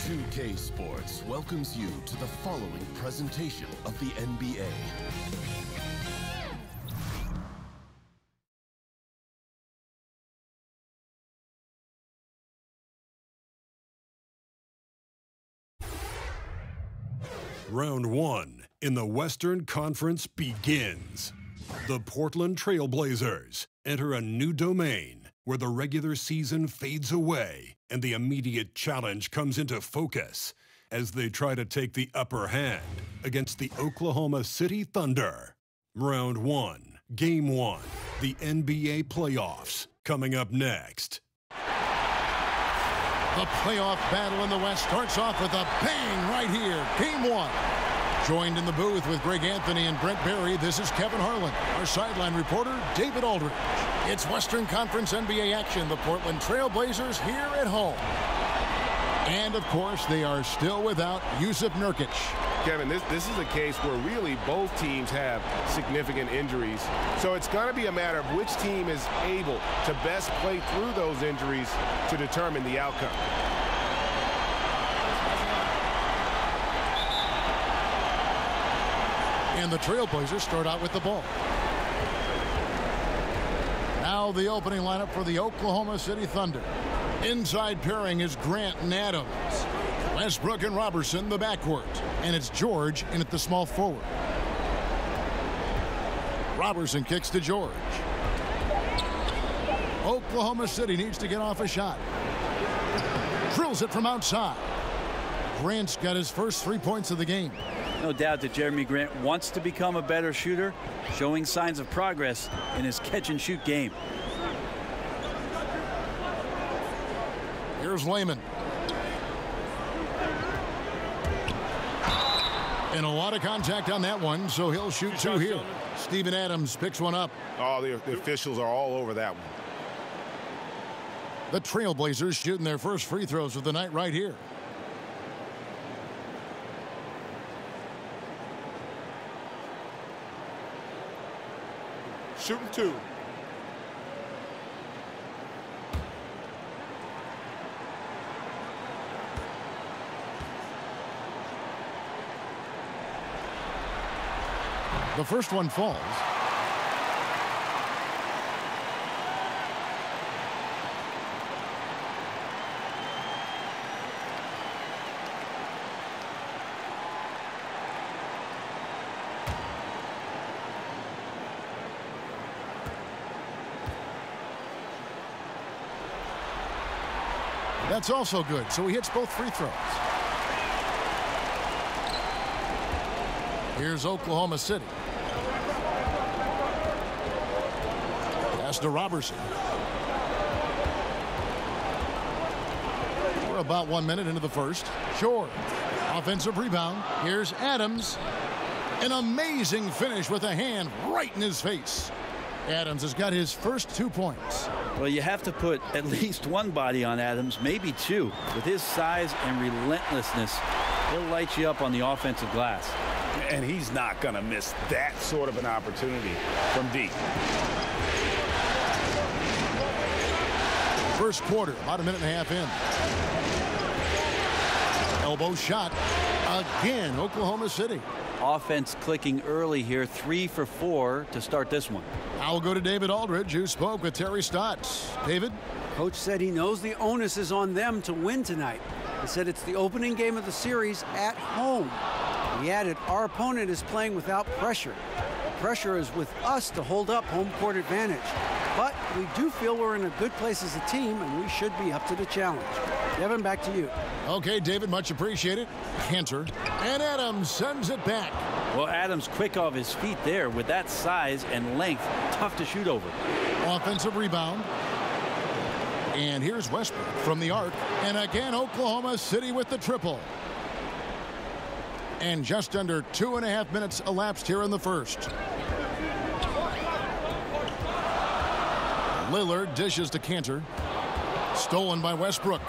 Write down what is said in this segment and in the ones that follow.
2K Sports welcomes you to the following presentation of the NBA. Round one in the Western Conference begins. The Portland TrailBlazers enter a new domain where the regular season fades away and the immediate challenge comes into focus as they try to take the upper hand against the Oklahoma City Thunder. Round one, Game 1, the NBA playoffs, coming up next. The playoff battle in the West starts off with a bang right here. Game 1. Joined in the booth with Greg Anthony and Brent Barry, this is Kevin Harlan. Our sideline reporter, David Aldridge. It's Western Conference NBA action. The Portland TrailBlazers here at home. And, of course, they are still without Jusuf Nurkic. Kevin, this is a case where really both teams have significant injuries. So it's going to be a matter of which team is able to best play through those injuries to determine the outcome. And the TrailBlazers start out with the ball. Now the opening lineup for the Oklahoma City Thunder. Inside pairing is Grant and Adams. Westbrook and Robertson, the backcourt. And it's George in at the small forward. Robertson kicks to George. Oklahoma City needs to get off a shot. Drills it from outside. Grant's got his first 3 points of the game. No doubt that Jeremy Grant wants to become a better shooter, showing signs of progress in his catch-and-shoot game. Here's Layman. And a lot of contact on that one, so he'll shoot two here. Steven Adams picks one up. Oh, the officials are all over that one. The TrailBlazers shooting their first free throws of the night right here. Shooting two. The first one falls. That's also good, so he hits both free throws. Here's Oklahoma City. Pass to Robertson. We're about 1 minute into the first. George, offensive rebound. Here's Adams. An amazing finish with a hand right in his face. Adams has got his first 2 points. Well, you have to put at least one body on Adams, maybe two. With his size and relentlessness, he'll light you up on the offensive glass. And he's not going to miss that sort of an opportunity from deep. First quarter, about a minute and a half in. Elbow shot. Again, Oklahoma City. Offense clicking early here, 3 for 4 to start this one. I'll go to David Aldridge, who spoke with Terry Stotts. David? Coach said he knows the onus is on them to win tonight. He said it's the opening game of the series at home. He added, our opponent is playing without pressure. The pressure is with us to hold up home court advantage. But we do feel we're in a good place as a team, and we should be up to the challenge. Devin, back to you. Okay, David, much appreciated. Cantor. And Adams sends it back. Well, Adams quick off his feet there. With that size and length, tough to shoot over. Offensive rebound. And here's Westbrook from the arc. And again, Oklahoma City with the triple. And just under 2.5 minutes elapsed here in the first. Lillard dishes to Cantor. Stolen by Westbrook.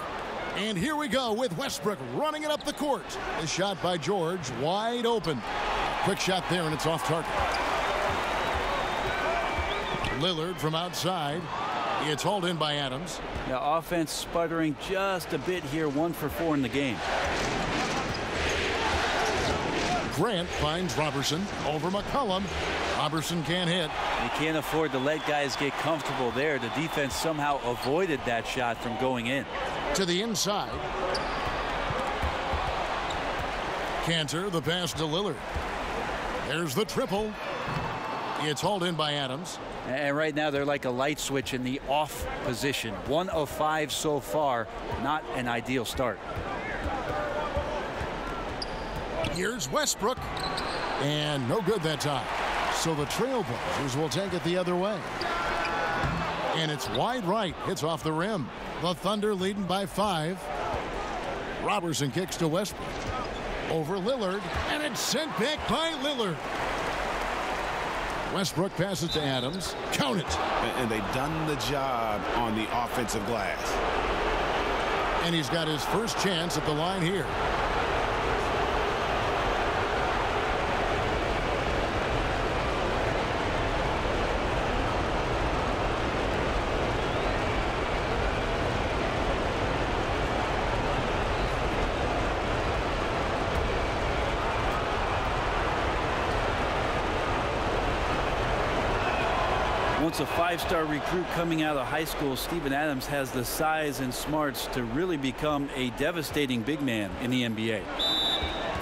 And here we go with Westbrook running it up the court. The shot by George, wide open. Quick shot there, and it's off target. Lillard from outside. It's hauled in by Adams. Now, offense sputtering just a bit here, 1 for 4 in the game. Grant finds Robertson over McCollum. Robertson can't hit. You can't afford to let guys get comfortable there. The defense somehow avoided that shot from going in. To the inside. Cantor, the pass to Lillard. There's the triple. It's hauled in by Adams. And right now they're like a light switch in the off position. 1 of 5 so far. Not an ideal start. Here's Westbrook. And no good that time. So the TrailBlazers will take it the other way. And it's wide right. It's off the rim. The Thunder leading by 5. Robertson kicks to Westbrook. Over Lillard. And it's sent back by Lillard. Westbrook passes to Adams. Count it. And they've done the job on the offensive glass. And he's got his first chance at the line here. Once a 5-star recruit coming out of high school, Steven Adams has the size and smarts to really become a devastating big man in the NBA.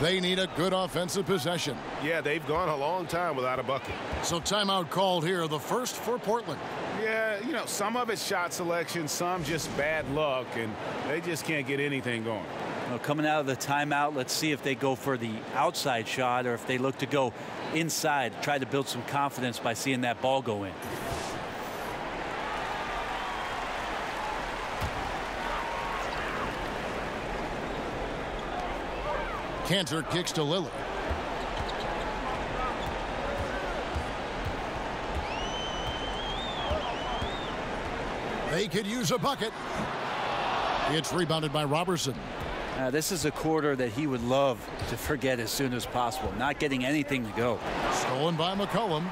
They need a good offensive possession. Yeah, they've gone a long time without a bucket. So timeout called here, the first for Portland. Yeah, you know, some of it's shot selection, some just bad luck, and they just can't get anything going. Well, coming out of the timeout, let's see if they go for the outside shot or if they look to go inside, try to build some confidence by seeing that ball go in. Cantor kicks to Lillard. They could use a bucket. It's rebounded by Robertson. This is a quarter that he would love to forget as soon as possible. Not getting anything to go. Stolen by McCollum.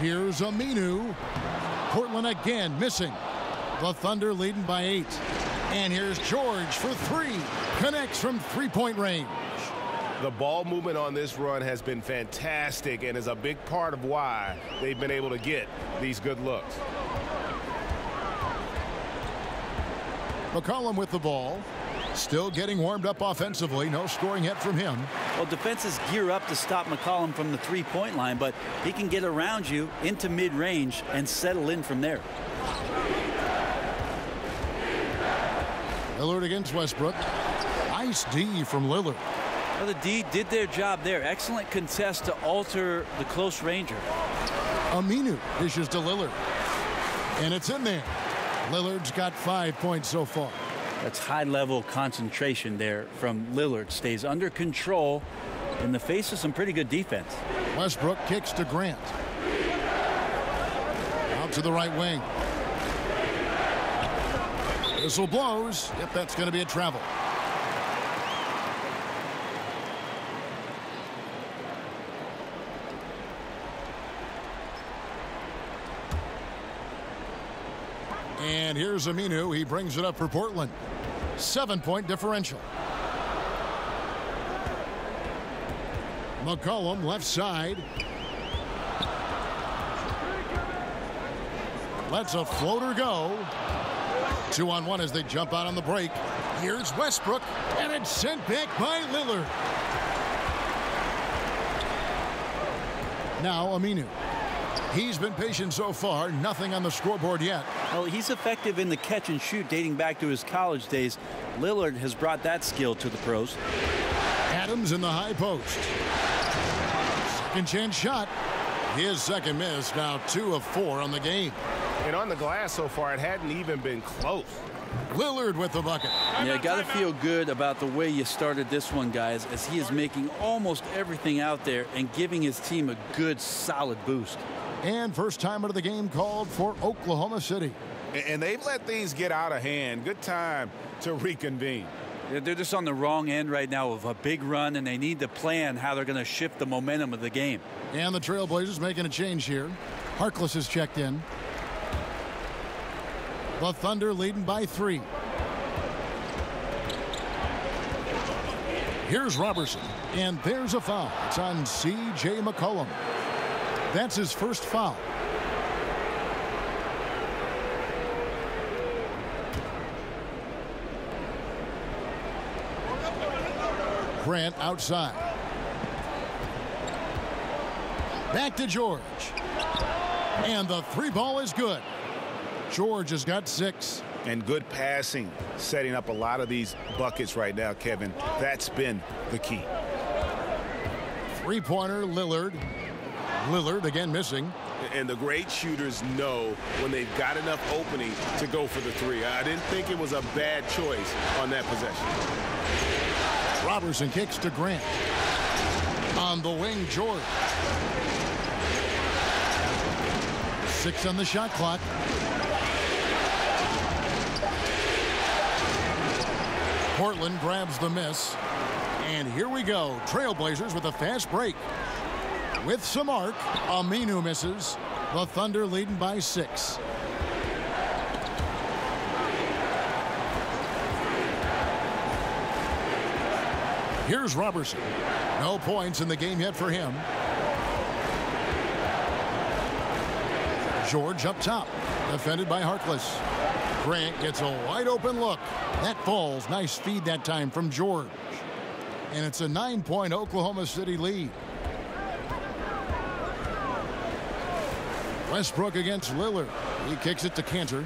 Here's Aminu. Portland again missing. The Thunder leading by 8. And here's George for 3. Connects from three-point range. The ball movement on this run has been fantastic and is a big part of why they've been able to get these good looks. McCollum with the ball. Still getting warmed up offensively. No scoring yet from him. Well, defenses gear up to stop McCollum from the three-point line, but he can get around you into mid-range and settle in from there. Lillard against Westbrook. Nice D from Lillard. Well, the D did their job there. Excellent contest to alter the close ranger. Aminu dishes to Lillard. And it's in there. Lillard's got 5 points so far. That's high-level concentration there from Lillard. Stays under control in the face of some pretty good defense. Westbrook kicks to Grant. Out to the right wing. Whistle blows. Yep, that's going to be a travel. And here's Aminu. He brings it up for Portland. 7-point differential. McCollum left side. Lets a floater go. 2-on-1 as they jump out on the break. Here's Westbrook, and it's sent back by Lillard. Now Aminu. He's been patient so far. Nothing on the scoreboard yet. Well, he's effective in the catch and shoot dating back to his college days. Lillard has brought that skill to the pros. Adams in the high post. Second chance shot. His second miss. Now 2 of 4 on the game. And on the glass so far, it hadn't even been close. Lillard with the bucket. Yeah, got to feel good about the way you started this one, guys, as he is making almost everything out there and giving his team a good, solid boost. And first timer of the game called for Oklahoma City. And they've let things get out of hand. Good time to reconvene. They're just on the wrong end right now of a big run, and they need to plan how they're going to shift the momentum of the game. And the TrailBlazers making a change here. Harkless is checked in. The Thunder leading by 3. Here's Robertson, and there's a foul. It's on C.J. McCollum. That's his first foul. Grant outside. Back to George. And the 3-ball is good. George has got 6. And good passing, setting up a lot of these buckets right now, Kevin. That's been the key. 3-pointer, Lillard. Lillard again missing. And the great shooters know when they've got enough opening to go for the 3. I didn't think it was a bad choice on that possession. Robertson kicks to Grant. On the wing, George. 6 on the shot clock. Portland grabs the miss. And here we go. TrailBlazers with a fast break. With some arc, Aminu misses. The Thunder leading by 6. Here's Robertson. No points in the game yet for him. George up top. Defended by Harkless. Grant gets a wide open look. That falls. Nice feed that time from George. And it's a 9-point Oklahoma City lead. Westbrook against Lillard. He kicks it to Cantor.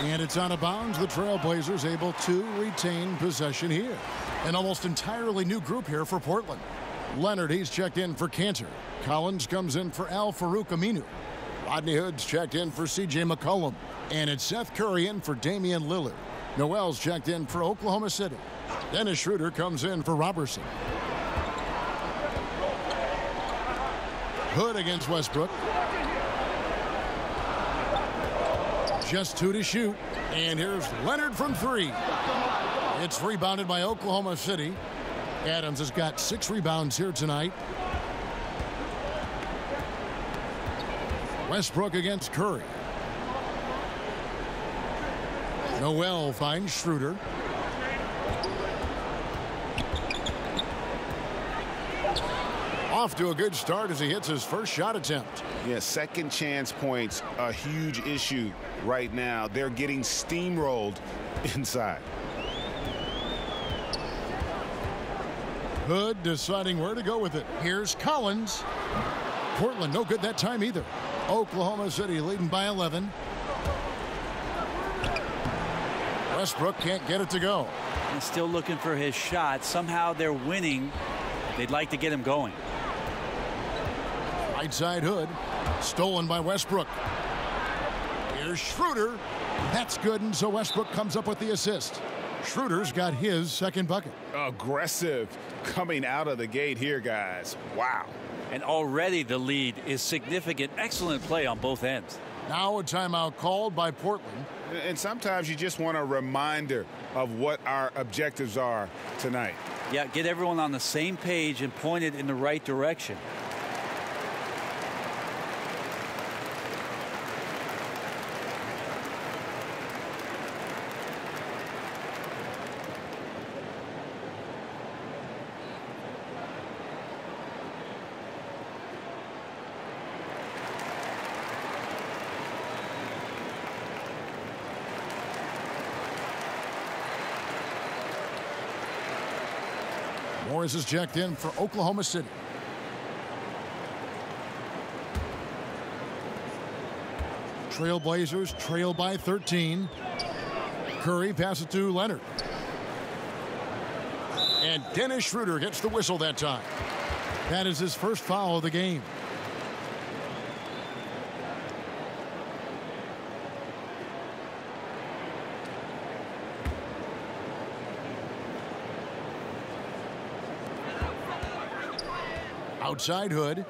And it's out of bounds. The TrailBlazers able to retain possession here. An almost entirely new group here for Portland. Leonard, he's checked in for Cantor. Collins comes in for Al-Farouq Aminu. Rodney Hood's checked in for C.J. McCollum. And it's Seth Curry in for Damian Lillard. Noel's checked in for Oklahoma City. Dennis Schroeder comes in for Robertson. Hood against Westbrook. Just 2 to shoot. And here's Leonard from 3. It's rebounded by Oklahoma City. Adams has got 6 rebounds here tonight. Westbrook against Curry. Noel finds Schroeder. Off to a good start as he hits his first shot attempt. Yeah, second chance points, a huge issue right now. They're getting steamrolled inside. Hood deciding where to go with it. Here's Collins. Portland no good that time either. Oklahoma City leading by 11. Westbrook can't get it to go. He's still looking for his shot. Somehow they're winning. They'd like to get him going. Right side Hood. Stolen by Westbrook. Here's Schroeder. That's good, and so Westbrook comes up with the assist. Schroeder's got his second bucket. Aggressive coming out of the gate here, guys. Wow. And already the lead is significant. Excellent play on both ends. Now a timeout called by Portland. And sometimes you just want a reminder of what our objectives are tonight. Yeah, get everyone on the same page and pointed in the right direction. Morris is checked in for Oklahoma City. TrailBlazers trail by 13. Curry passes to Leonard. And Dennis Schroeder gets the whistle that time. That is his first foul of the game. Outside Hood.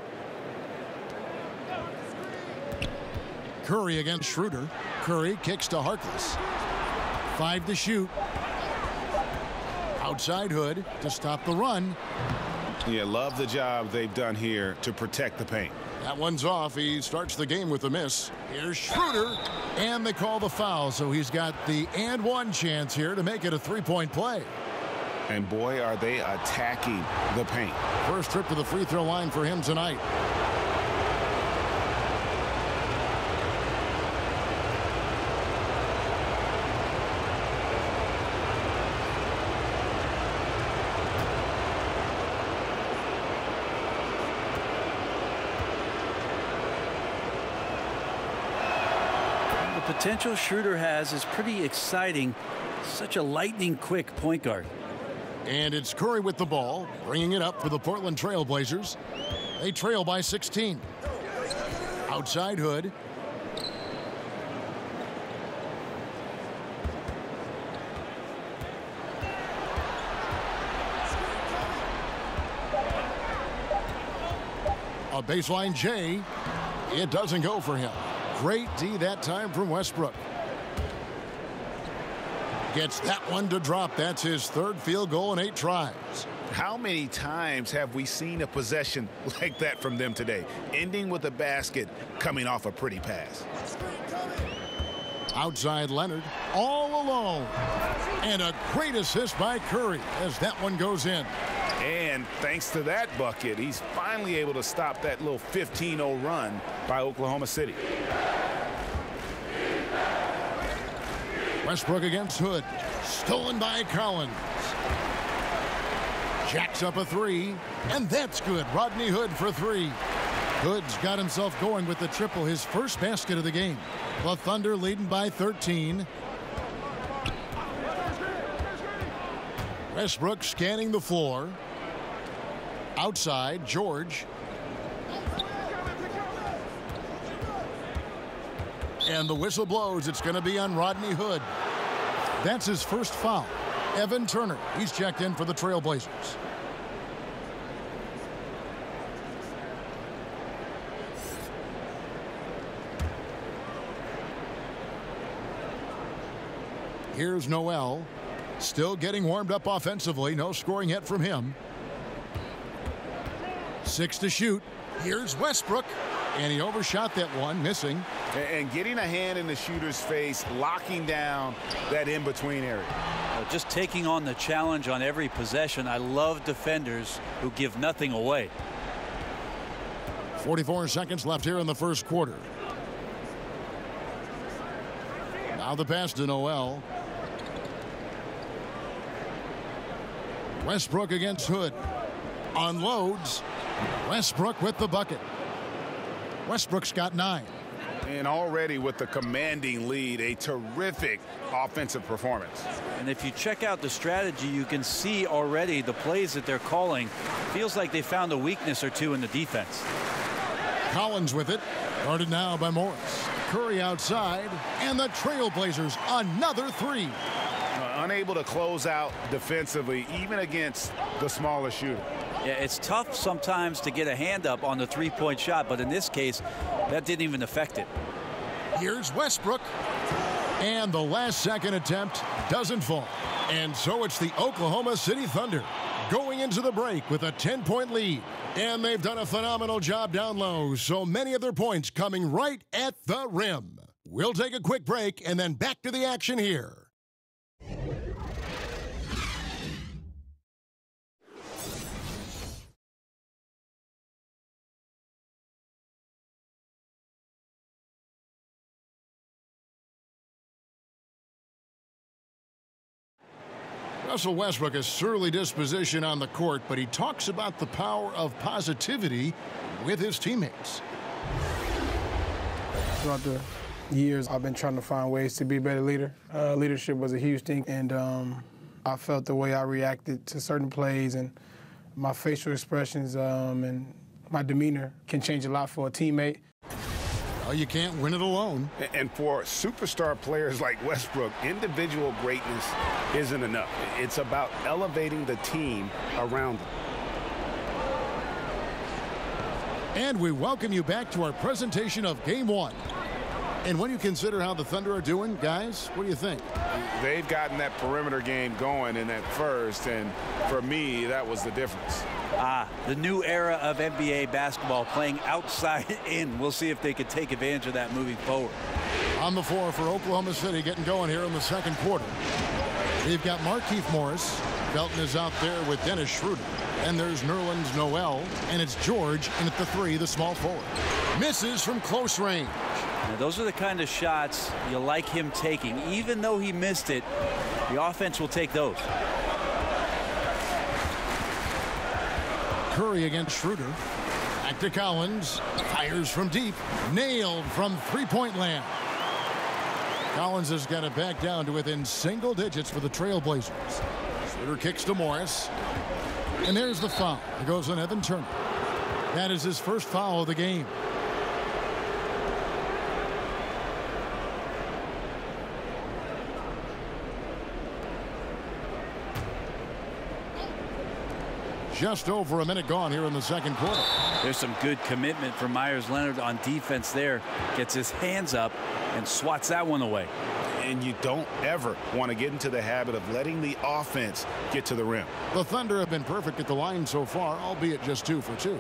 Curry against Schroeder. Curry kicks to Harkless. 5 to shoot. Outside Hood to stop the run. Yeah, love the job they've done here to protect the paint. That one's off. He starts the game with a miss. Here's Schroeder, and they call the foul, so he's got the and one chance here to make it a three-point play. And boy, are they attacking the paint. First trip to the free throw line for him tonight. The potential Schroeder has is pretty exciting. Such a lightning-quick point guard. And it's Curry with the ball, bringing it up for the Portland TrailBlazers. They trail by 16. Outside Hood. A baseline J. It doesn't go for him. Great D that time from Westbrook. Gets that one to drop. That's his third field goal in 8 tries. How many times have we seen a possession like that from them today, ending with a basket coming off a pretty pass? Outside Leonard, all alone. And a great assist by Curry as that one goes in. And thanks to that bucket, he's finally able to stop that little 15-0 run by Oklahoma City. Westbrook against Hood. Stolen by Collins. Jacks up a three, and that's good. Rodney Hood for 3. Hood's got himself going with the triple, his first basket of the game. The Thunder leading by 13. Westbrook scanning the floor. Outside, George. And the whistle blows. It's going to be on Rodney Hood. That's his first foul. Evan Turner, he's checked in for the TrailBlazers. Here's Noel. Still getting warmed up offensively. No scoring yet from him. 6 to shoot. Here's Westbrook. And he overshot that one, missing. And getting a hand in the shooter's face, locking down that in-between area. Just taking on the challenge on every possession. I love defenders who give nothing away. 44 seconds left here in the first quarter. Now the pass to Noel. Westbrook against Hood. Unloads. Westbrook with the bucket. Westbrook's got 9. And already with the commanding lead, a terrific offensive performance. And if you check out the strategy, you can see already the plays that they're calling. Feels like they found a weakness or two in the defense. Collins with it. Guarded now by Morris. Curry outside. And the TrailBlazers another 3. Unable to close out defensively, even against the smaller shooter. Yeah, it's tough sometimes to get a hand up on the three-point shot, but in this case, that didn't even affect it. Here's Westbrook. And the last second attempt doesn't fall. And so it's the Oklahoma City Thunder going into the break with a 10-point lead. And they've done a phenomenal job down low, so many of their points coming right at the rim. We'll take a quick break and then back to the action here. Russell Westbrook has surly disposition on the court, but he talks about the power of positivity with his teammates. Throughout the years, I've been trying to find ways to be a better leader. Leadership was a huge thing, and I felt the way I reacted to certain plays and my facial expressions and my demeanor can change a lot for a teammate. Well, you can't win it alone. And for superstar players like Westbrook, individual greatness isn't enough. It's about elevating the team around them. And we welcome you back to our presentation of Game 1. And when you consider how the Thunder are doing, guys, what do you think? They've gotten that perimeter game going in that first, and for me, that was the difference. The new era of NBA basketball, playing outside in. We'll see if they can take advantage of that moving forward. On the floor for Oklahoma City, getting going here in the second quarter. They've got Markieff Morris. Felton is out there with Dennis Schroeder. And there's Nerlens Noel, and it's George in at the 3, the small forward. Misses from close range. Now, those are the kind of shots you like him taking. Even though he missed it, the offense will take those. Curry against Schroeder. Back to Collins. Fires from deep. Nailed from three-point land. Collins has got it back down to within single digits for the TrailBlazers. Schroeder kicks to Morris. And there's the foul. It goes on Evan Turner. That is his first foul of the game. Just over a minute gone here in the second quarter. There's some good commitment from Myers Leonard on defense there. Gets his hands up and swats that one away. And you don't ever want to get into the habit of letting the offense get to the rim. The Thunder have been perfect at the line so far, albeit just 2 for 2.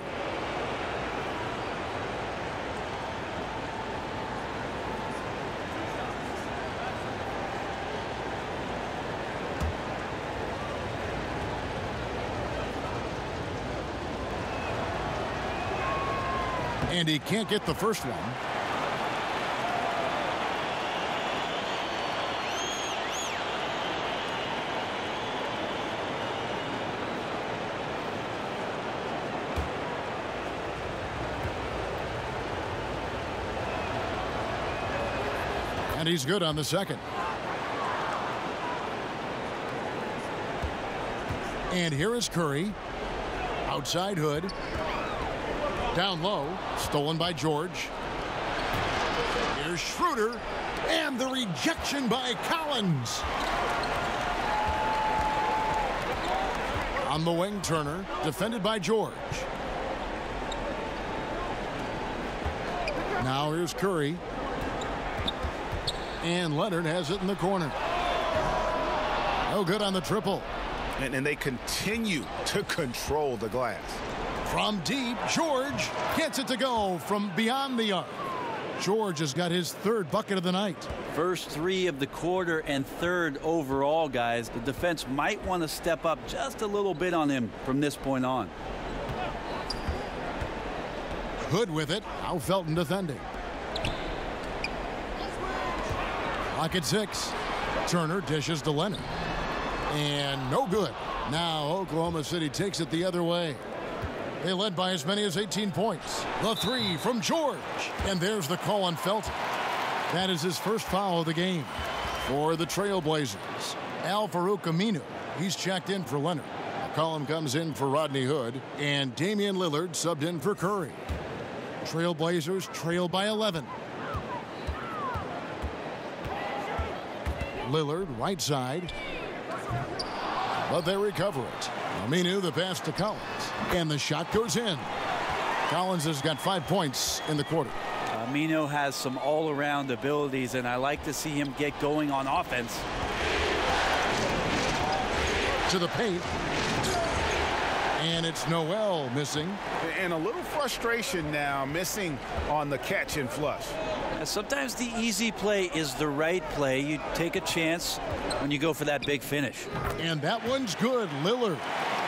And he can't get the first one. And he's good on the second. And here is Curry. Outside Hood. Down low, stolen by George. Here's Schroeder, and the rejection by Collins. On the wing, Turner, defended by George. Now here's Curry. And Leonard has it in the corner. No good on the triple. And they continue to control the glass. From deep, George gets it to go from beyond the arc. George has got his third bucket of the night. First 3 of the quarter and third overall, guys. The defense might want to step up just a little bit on him from this point on. Hood with it. Now Felton defending. Clock at 6. Turner dishes to Leonard. And no good. Now Oklahoma City takes it the other way. They led by as many as 18 points. The 3 from George. And there's the call on Felton. That is his first foul of the game. For the TrailBlazers, Al-Farouq Aminu. He's checked in for Leonard. McCollum comes in for Rodney Hood. And Damian Lillard subbed in for Curry. TrailBlazers trail by 11. Lillard, right side. But they recover it. Aminu, the pass to Collins. And the shot goes in. Collins has got 5 points in the quarter. Aminu has some all-around abilities, and I like to see him get going on offense. To the paint. And it's Noel missing. And a little frustration now, missing on the catch and flush. Sometimes the easy play is the right play. You take a chance when you go for that big finish. And that one's good. Lillard.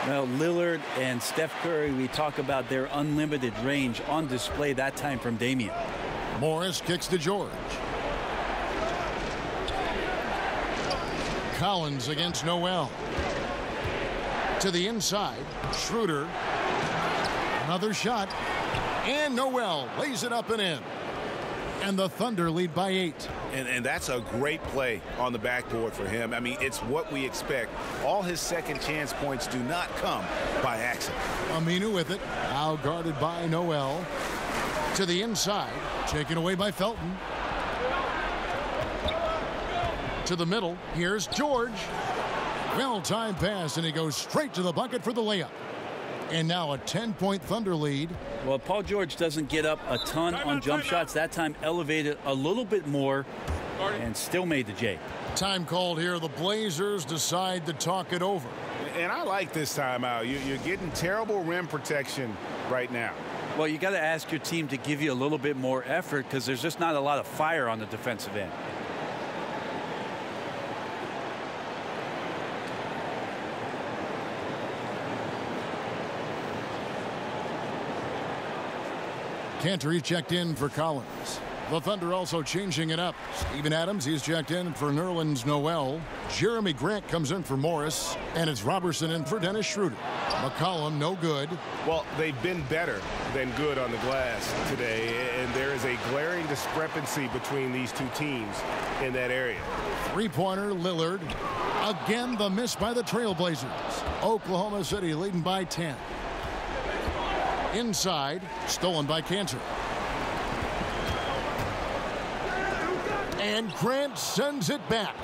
Well, Lillard and Steph Curry, we talk about their unlimited range on display that time from Damian. Morris kicks to George. Collins against Noel. To the inside. Schroeder. Another shot. And Noel lays it up and in. And the Thunder lead by 8. And that's a great play on the backboard for him. I mean, it's what we expect. All his second chance points do not come by accident. Aminu with it. Now guarded by Noel. To the inside. Taken away by Felton. To the middle. Here's George. Well-timed pass, and he goes straight to the bucket for the layup. And now a 10-point Thunder lead Well, Paul George doesn't get up a ton on jump shots. That time elevated a little bit more and still made the J. Time called here. The Blazers decide to talk it over. And I like this timeout. You're getting terrible rim protection right now. Well, you got to ask your team to give you a little bit more effort because there's just not a lot of fire on the defensive end. Cantor checked in for Collins. The Thunder also changing it up. Steven Adams, he's checked in for Nerlens Noel. Jeremy Grant comes in for Morris. And it's Robertson in for Dennis Schroeder. McCollum, no good. Well, they've been better than good on the glass today, and there is a glaring discrepancy between these two teams in that area. Three-pointer, Lillard. Again, the miss by the TrailBlazers. Oklahoma City leading by 10. Inside, stolen by Cantor. And Grant sends it back.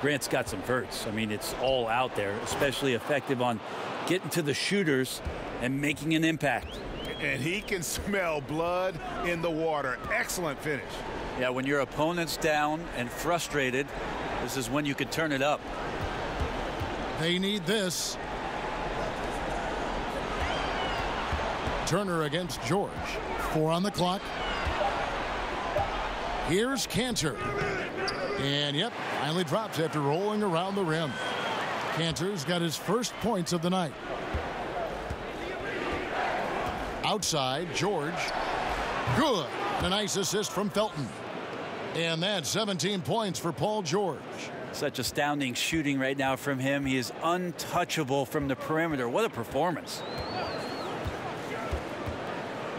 Grant's got some verts. I mean, it's all out there, especially effective on getting to the shooters and making an impact. And he can smell blood in the water. Excellent finish. Yeah, when your opponent's down and frustrated, this is when you could turn it up. They need this. Turner against George. 4 on the clock. Here's Cantor. And yep, finally drops after rolling around the rim. Cantor's got his first points of the night. Outside, George. Good. A nice assist from Felton. And that's 17 points for Paul George. Such astounding shooting right now from him. He is untouchable from the perimeter. What a performance.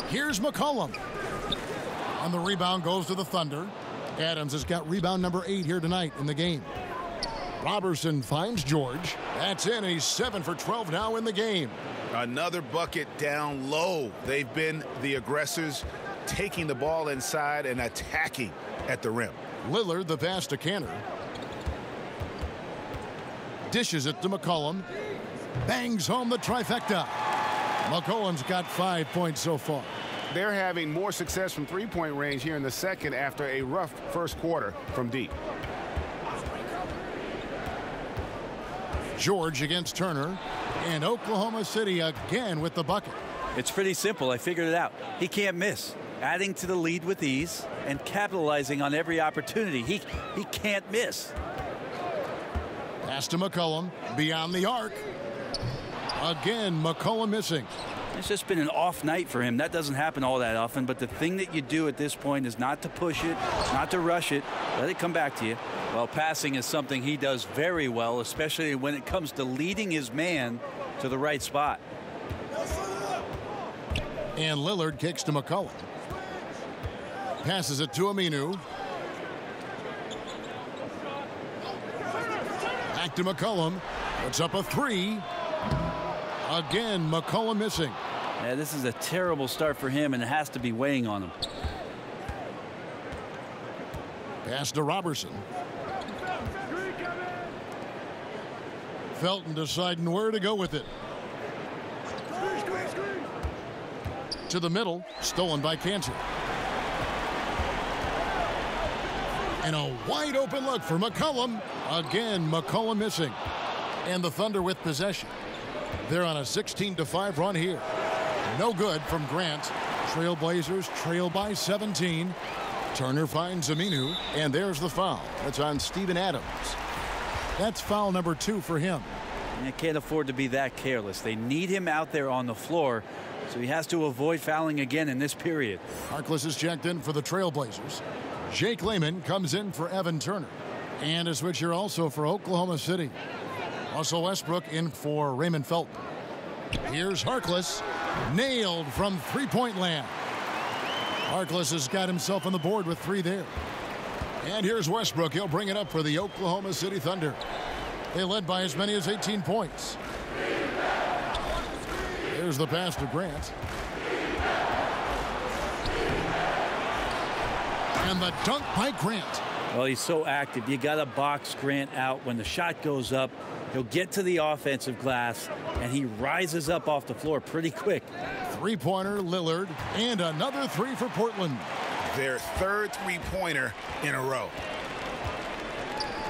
Here's McCollum. And the rebound goes to the Thunder. Adams has got rebound number 8 here tonight in the game. Robertson finds George. That's in, and he's 7 for 12 now in the game. Another bucket down low. They've been the aggressors, taking the ball inside and attacking at the rim. Lillard, the pass to Cantor. Dishes it to McCollum. Bangs home the trifecta. McCollum's got 5 points so far. They're having more success from three-point range here in the second after a rough first quarter from deep. George against Turner. And Oklahoma City again with the bucket. It's pretty simple. I figured it out. He can't miss. Adding to the lead with ease and capitalizing on every opportunity. He can't miss. Pass to McCollum. Beyond the arc. Again, McCollum missing. It's just been an off night for him. That doesn't happen all that often, but the thing that you do at this point is not to push it, not to rush it, let it come back to you. Well, passing is something he does very well, especially when it comes to leading his man to the right spot. And Lillard kicks to McCollum. Passes it to Aminu. Back to McCollum. Puts up a 3. Again, McCollum missing. Yeah, this is a terrible start for him, and it has to be weighing on him. Pass to Robertson. Felton deciding where to go with it. To the middle, stolen by Cantor. And a wide open look for McCollum. Again, McCollum missing. And the Thunder with possession. They're on a 16-5 run here. No good from Grant. TrailBlazers trail by 17. Turner finds Aminu, and there's the foul. That's on Steven Adams. That's foul number 2 for him. And they can't afford to be that careless. They need him out there on the floor, so he has to avoid fouling again in this period. Harkless is checked in for the TrailBlazers. Jake Layman comes in for Evan Turner. And a switcher also for Oklahoma City. Russell Westbrook in for Raymond Felton. Here's Harkless. Nailed from three-point land. Harkless has got himself on the board with 3 there. And here's Westbrook. He'll bring it up for the Oklahoma City Thunder. They led by as many as 18 points. There's the pass to Grant. And the dunk by Grant. Well, he's so active. You got to box Grant out. When the shot goes up, He'll get to the offensive glass, and he rises up off the floor pretty quick. Three-pointer, Lillard, and another three for Portland. Their third three-pointer in a row.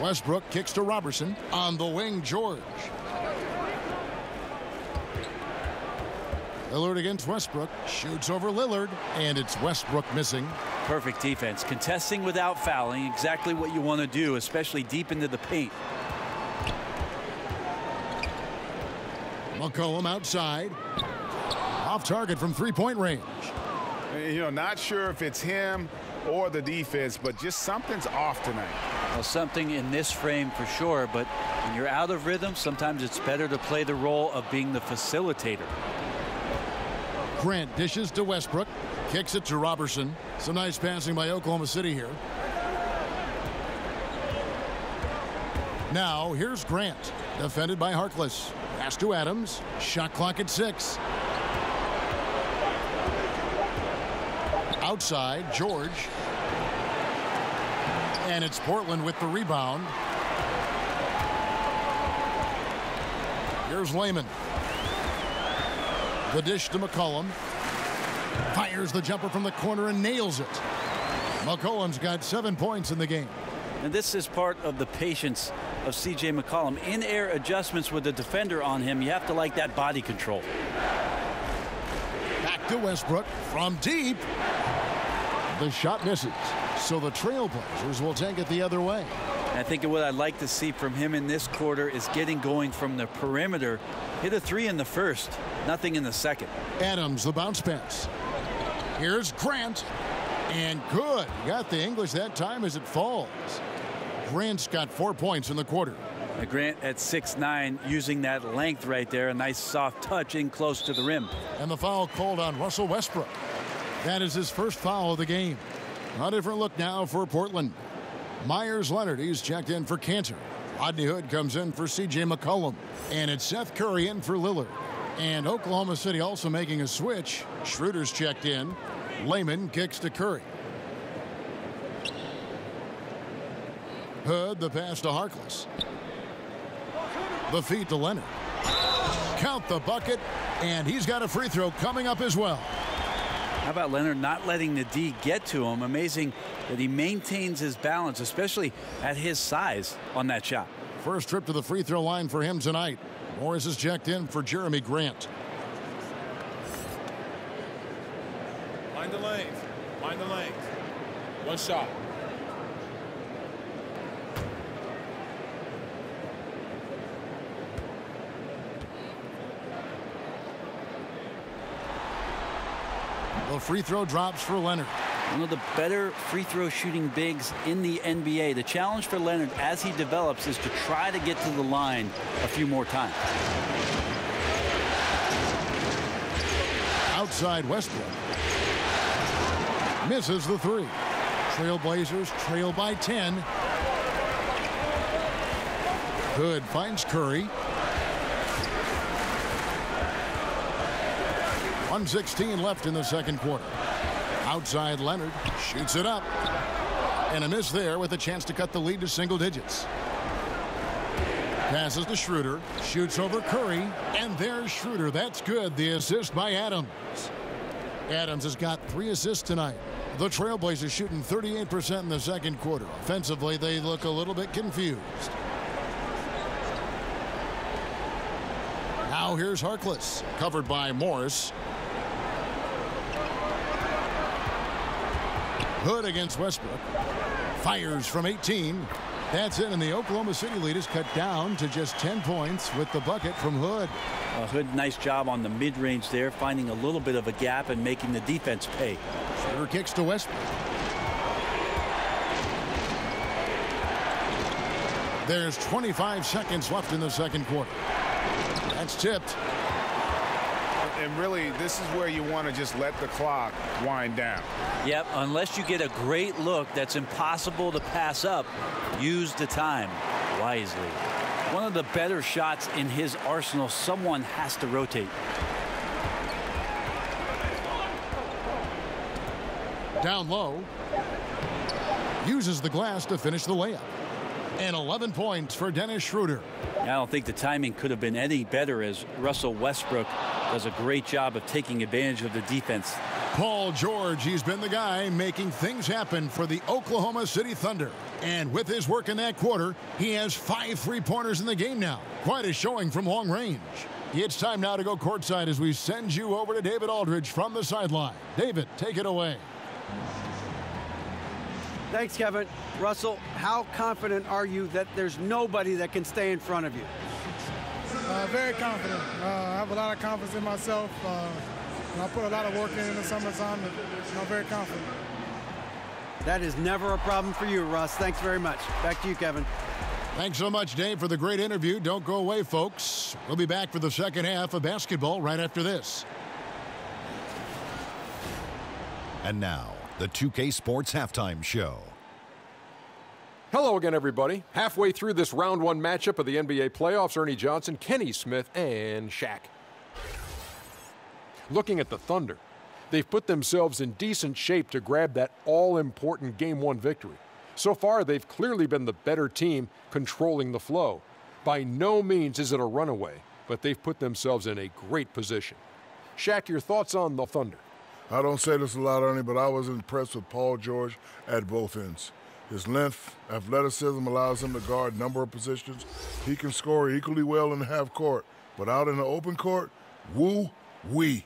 Westbrook kicks to Robertson. On the wing, George. Lillard against Westbrook. Shoots over Lillard, and it's Westbrook missing. Perfect defense. Contesting without fouling, exactly what you want to do, especially deep into the paint. McCollum outside. Off target from three-point range. You know, not sure if it's him or the defense, but just something's off tonight. Well, something in this frame for sure, but when you're out of rhythm, sometimes it's better to play the role of being the facilitator. Grant dishes to Westbrook. Kicks it to Robertson. Some nice passing by Oklahoma City here. Now, here's Grant. Defended by Harkless. Pass to Adams. Shot clock at 6. Outside, George. And it's Portland with the rebound. Here's Layman. The dish to McCollum. Fires the jumper from the corner and nails it. McCollum's got 7 points in the game. And this is part of the patience of C.J. McCollum. In-air adjustments with the defender on him. You have to like that body control. Back to Westbrook from deep. The shot misses. So the TrailBlazers will take it the other way. I think what I'd like to see from him in this quarter is getting going from the perimeter. Hit a three in the first, nothing in the second. Adams, the bounce pass. Here's Grant. And good. Got the English that time as it falls. Grant's got 4 points in the quarter. Grant at 6'9", using that length right there. A nice soft touch in close to the rim. And the foul called on Russell Westbrook. That is his first foul of the game. A different look now for Portland. Myers Leonard, he's checked in for Cantor. Rodney Hood comes in for C.J. McCollum. And it's Seth Curry in for Lillard. And Oklahoma City also making a switch. Schroeder's checked in. Layman kicks to Curry. Hood, the pass to Harkless. The feed to Leonard. Count the bucket, and he's got a free throw coming up as well. How about Leonard not letting the D get to him? Amazing that he maintains his balance, especially at his size on that shot. First trip to the free throw line for him tonight. Morris is checked in for Jeremy Grant. Find the lanes. Find the lanes. One shot. The free throw drops for Leonard. One of the better free throw shooting bigs in the NBA. The challenge for Leonard as he develops is to try to get to the line a few more times. Outside Westbrook. Misses the three. TrailBlazers trail by 10. Hood finds Curry. 1:16 left in the second quarter. Outside Leonard shoots it up. And a miss there with a chance to cut the lead to single digits. Passes to Schroeder. Shoots over Curry. And there's Schroeder. That's good. The assist by Adams. Adams has got 3 assists tonight. The TrailBlazers shooting 38% in the second quarter. Offensively, they look a little bit confused. Now here's Harkless. Covered by Morris. Hood against Westbrook. Fires from 18. That's it, and the Oklahoma City lead is cut down to just 10 points with the bucket from Hood. Hood, nice job on the mid-range there, finding a little bit of a gap and making the defense pay. Schroeder kicks to Westbrook. There's 25 seconds left in the second quarter. That's tipped. And really, this is where you want to just let the clock wind down. Yep, unless you get a great look that's impossible to pass up, use the time wisely. One of the better shots in his arsenal. Someone has to rotate. Down low. Uses the glass to finish the layup. And 11 points for Dennis Schroeder. I don't think the timing could have been any better, as Russell Westbrook does a great job of taking advantage of the defense. Paul George, he's been the guy making things happen for the Oklahoma City Thunder. And with his work in that quarter, he has 5 3-pointers in the game now. Quite a showing from long range. It's time now to go courtside as we send you over to David Aldridge from the sideline. David, take it away. Thanks, Kevin. Russell, how confident are you that there's nobody that can stay in front of you? Very confident. I have a lot of confidence in myself. I put a lot of work in the summertime, and I'm very confident. That is never a problem for you, Russ. Thanks very much. Back to you, Kevin. Thanks so much, Dave, for the great interview. Don't go away, folks. We'll be back for the second half of basketball right after this. And now, the 2K Sports Halftime Show. Hello again, everybody. Halfway through this round one matchup of the NBA playoffs, Ernie Johnson, Kenny Smith, and Shaq. Looking at the Thunder, they've put themselves in decent shape to grab that all-important Game 1 victory. So far, they've clearly been the better team controlling the flow. By no means is it a runaway, but they've put themselves in a great position. Shaq, your thoughts on the Thunder? I don't say this a lot, Ernie, but I was impressed with Paul George at both ends. His length, athleticism allows him to guard a number of positions. He can score equally well in the half court, but out in the open court, woo-wee.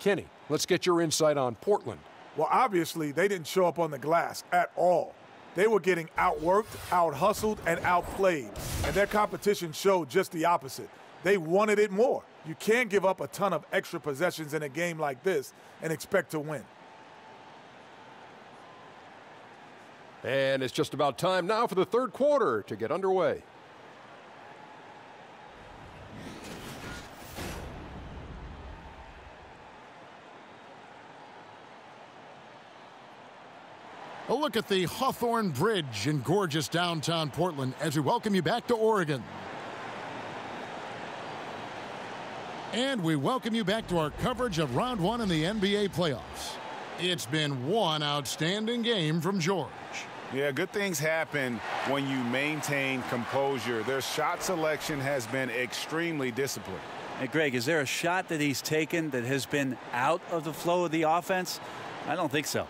Kenny, let's get your insight on Portland. Well, obviously, they didn't show up on the glass at all. They were getting outworked, out-hustled, and outplayed. And their competition showed just the opposite. They wanted it more. You can't give up a ton of extra possessions in a game like this and expect to win. And it's just about time now for the third quarter to get underway. A look at the Hawthorne Bridge in gorgeous downtown Portland as we welcome you back to Oregon. And we welcome you back to our coverage of round one in the NBA playoffs. It's been one outstanding game from George. Yeah, good things happen when you maintain composure. Their shot selection has been extremely disciplined. Hey, Greg, is there a shot that he's taken that has been out of the flow of the offense? I don't think so.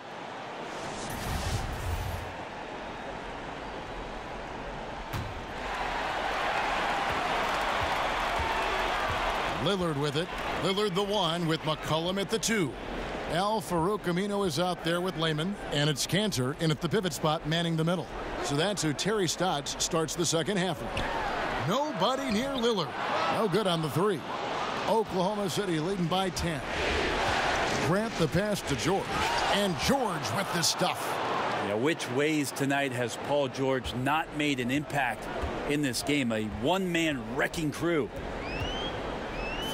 Lillard with it. Lillard the one with McCollum at the 2. Al Farouk Amino is out there with Lehman, and it's Cantor in at the pivot spot manning the middle. So that's who Terry Stotts starts the second half with. Nobody near Lillard. No good on the 3. Oklahoma City leading by 10. Grant the pass to George, and George with the stuff. Yeah, which ways tonight has Paul George not made an impact in this game? A one-man wrecking crew.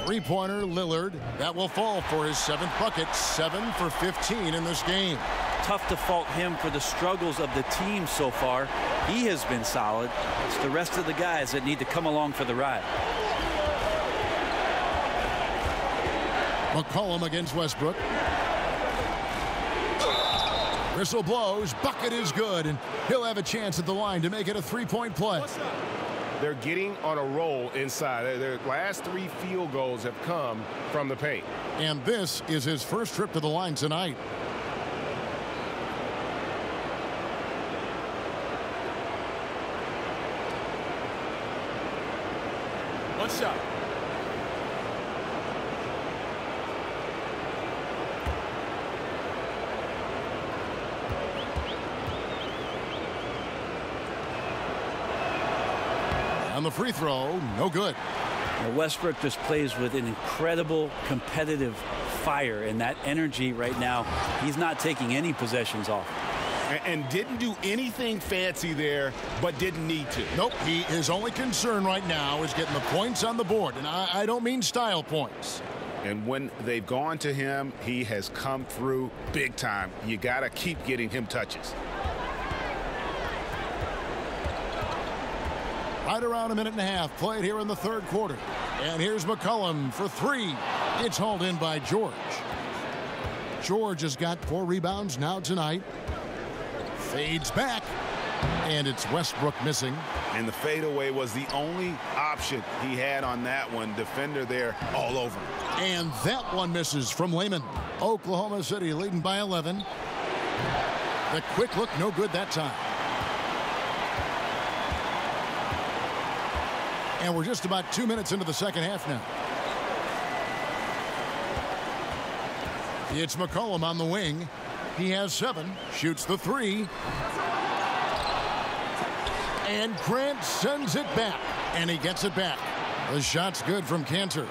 3-pointer Lillard. That will fall for his 7th bucket. 7 for 15 in this game. Tough to fault him for the struggles of the team so far. He has been solid. It's the rest of the guys that need to come along for the ride. McCollum against Westbrook. Whistle blows. Bucket is good, and he'll have a chance at the line to make it a 3-point play. They're getting on a roll inside. Their last 3 field goals have come from the paint. And this is his first trip to the line tonight. One shot. On the free throw, no good. Now Westbrook just plays with an incredible competitive fire, and that energy right now, he's not taking any possessions off. And didn't do anything fancy there, but didn't need to. Nope, his only concern right now is getting the points on the board, and I don't mean style points. And when they've gone to him, he has come through big time. You got to keep getting him touches. Right around a minute and a half played here in the third quarter. And here's McCollum for 3. It's hauled in by George. George has got 4 rebounds now tonight. Fades back. And it's Westbrook missing. And the fadeaway was the only option he had on that one. Defender there all over. And that one misses from Lehman. Oklahoma City leading by 11. The quick look, no good that time. And we're just about 2 minutes into the second half now. It's McCollum on the wing. He has 7, shoots the 3. And Grant sends it back, and he gets it back. The shot's good from Cantor.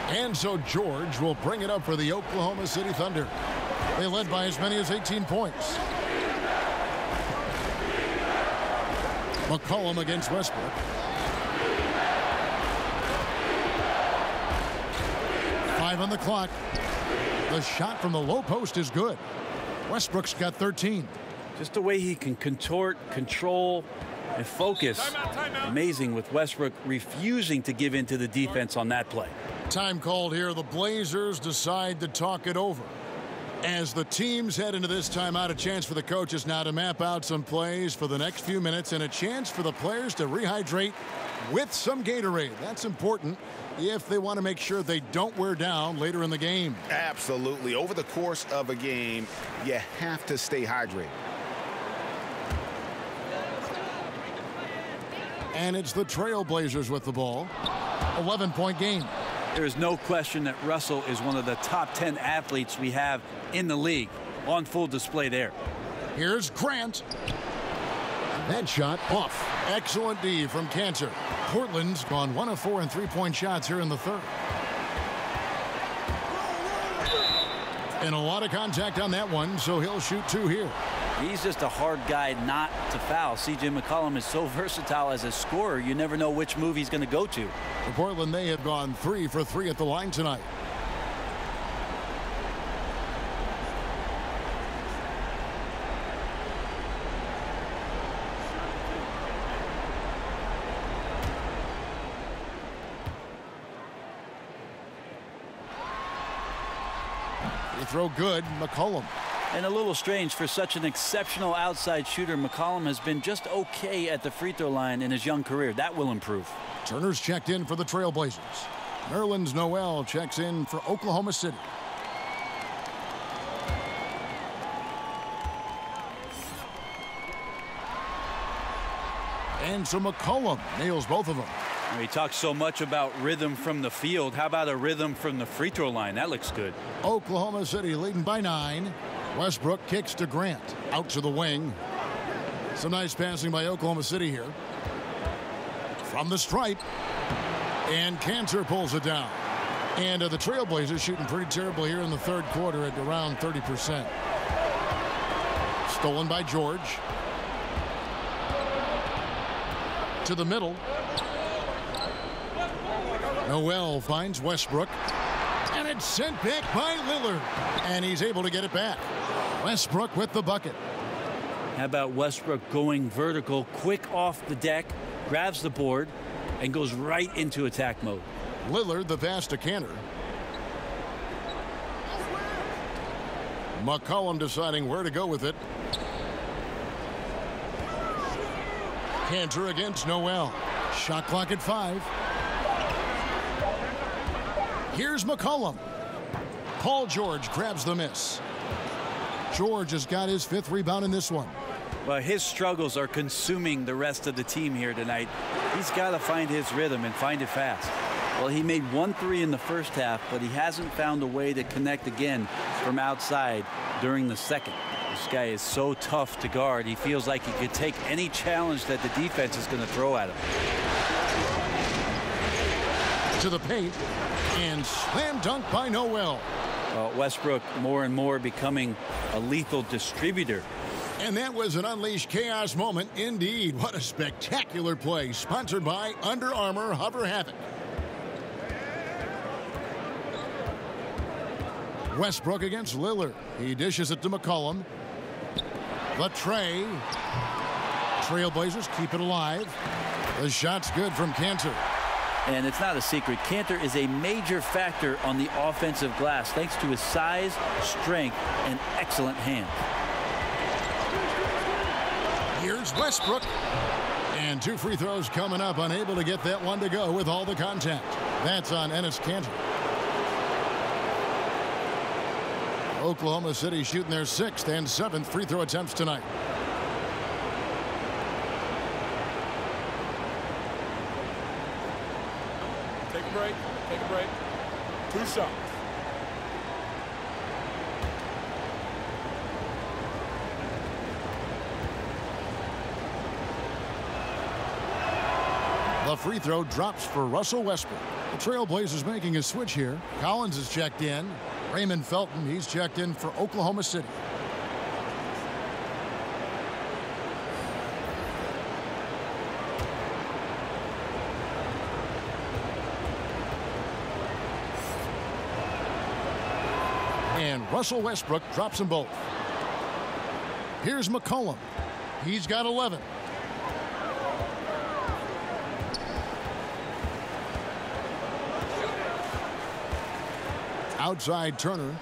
And so George will bring it up for the Oklahoma City Thunder. They led by as many as 18 points. McCollum against Westbrook. Five on the clock. The shot from the low post is good. Westbrook's got 13. Just the way he can contort, control, and focus. Timeout. Amazing with Westbrook refusing to give in to the defense on that play. Time called here. The Blazers decide to talk it over. As the teams head into this timeout, a chance for the coaches now to map out some plays for the next few minutes and a chance for the players to rehydrate with some Gatorade. That's important if they want to make sure they don't wear down later in the game. Absolutely. Over the course of a game, you have to stay hydrated. And it's the TrailBlazers with the ball. 11-point game. There is no question that Russell is one of the top 10 athletes we have in the league. On full display there. Here's Grant. That shot off. Excellent D from Cantor. Portland's gone 1 of 4 in three-point shots here in the third. And a lot of contact on that one, so he'll shoot 2 here. He's just a hard guy not to foul. C.J. McCollum is so versatile as a scorer, you never know which move he's going to go to. For Portland, they have gone 3 for 3 at the line tonight. They throw good. McCollum. And a little strange for such an exceptional outside shooter. McCollum has been just okay at the free throw line in his young career. That will improve. Turner's checked in for the TrailBlazers. Nerlens Noel checks in for Oklahoma City. And so McCollum nails both of them. He talks so much about rhythm from the field. How about a rhythm from the free throw line? That looks good. Oklahoma City leading by 9. Westbrook kicks to Grant. Out to the wing. Some nice passing by Oklahoma City here. From the stripe. And Cantor pulls it down. And the TrailBlazers shooting pretty terrible here in the third quarter at around 30%. Stolen by George. To the middle. Noel finds Westbrook. And it's sent back by Lillard. And he's able to get it back. Westbrook with the bucket. How about Westbrook going vertical, quick off the deck, grabs the board, and goes right into attack mode. Lillard the pass to Cantor. McCollum deciding where to go with it. Cantor against Noel. Shot clock at 5. Here's McCollum. Paul George grabs the miss. George has got his 5th rebound in this one. Well, his struggles are consuming the rest of the team here tonight. He's got to find his rhythm and find it fast. Well, he made 1 3 in the first half, but he hasn't found a way to connect again from outside during the second. This guy is so tough to guard. He feels like he could take any challenge that the defense is going to throw at him. To the paint. And slam dunk by Noel. Westbrook more and more becoming a lethal distributor. And that was an unleashed chaos moment indeed. What a spectacular play. Sponsored by Under Armour Hover Havoc. Westbrook against Lillard. He dishes it to McCollum. The tray. TrailBlazers keep it alive. The shot's good from Cantor. And it's not a secret. Cantor is a major factor on the offensive glass thanks to his size, strength, and excellent hand. Here's Westbrook. And 2 free throws coming up, unable to get that one to go with all the contact. That's on Enes Kanter. Oklahoma City shooting their 6th and 7th free throw attempts tonight. Take a break. Take a break. 2 shots. The free throw drops for Russell Westbrook. The Trailblazers making a switch here. Collins is checked in. Raymond Felton, he's checked in for Oklahoma City. And Russell Westbrook drops them both. Here's McCollum. He's got 11. Outside Turner.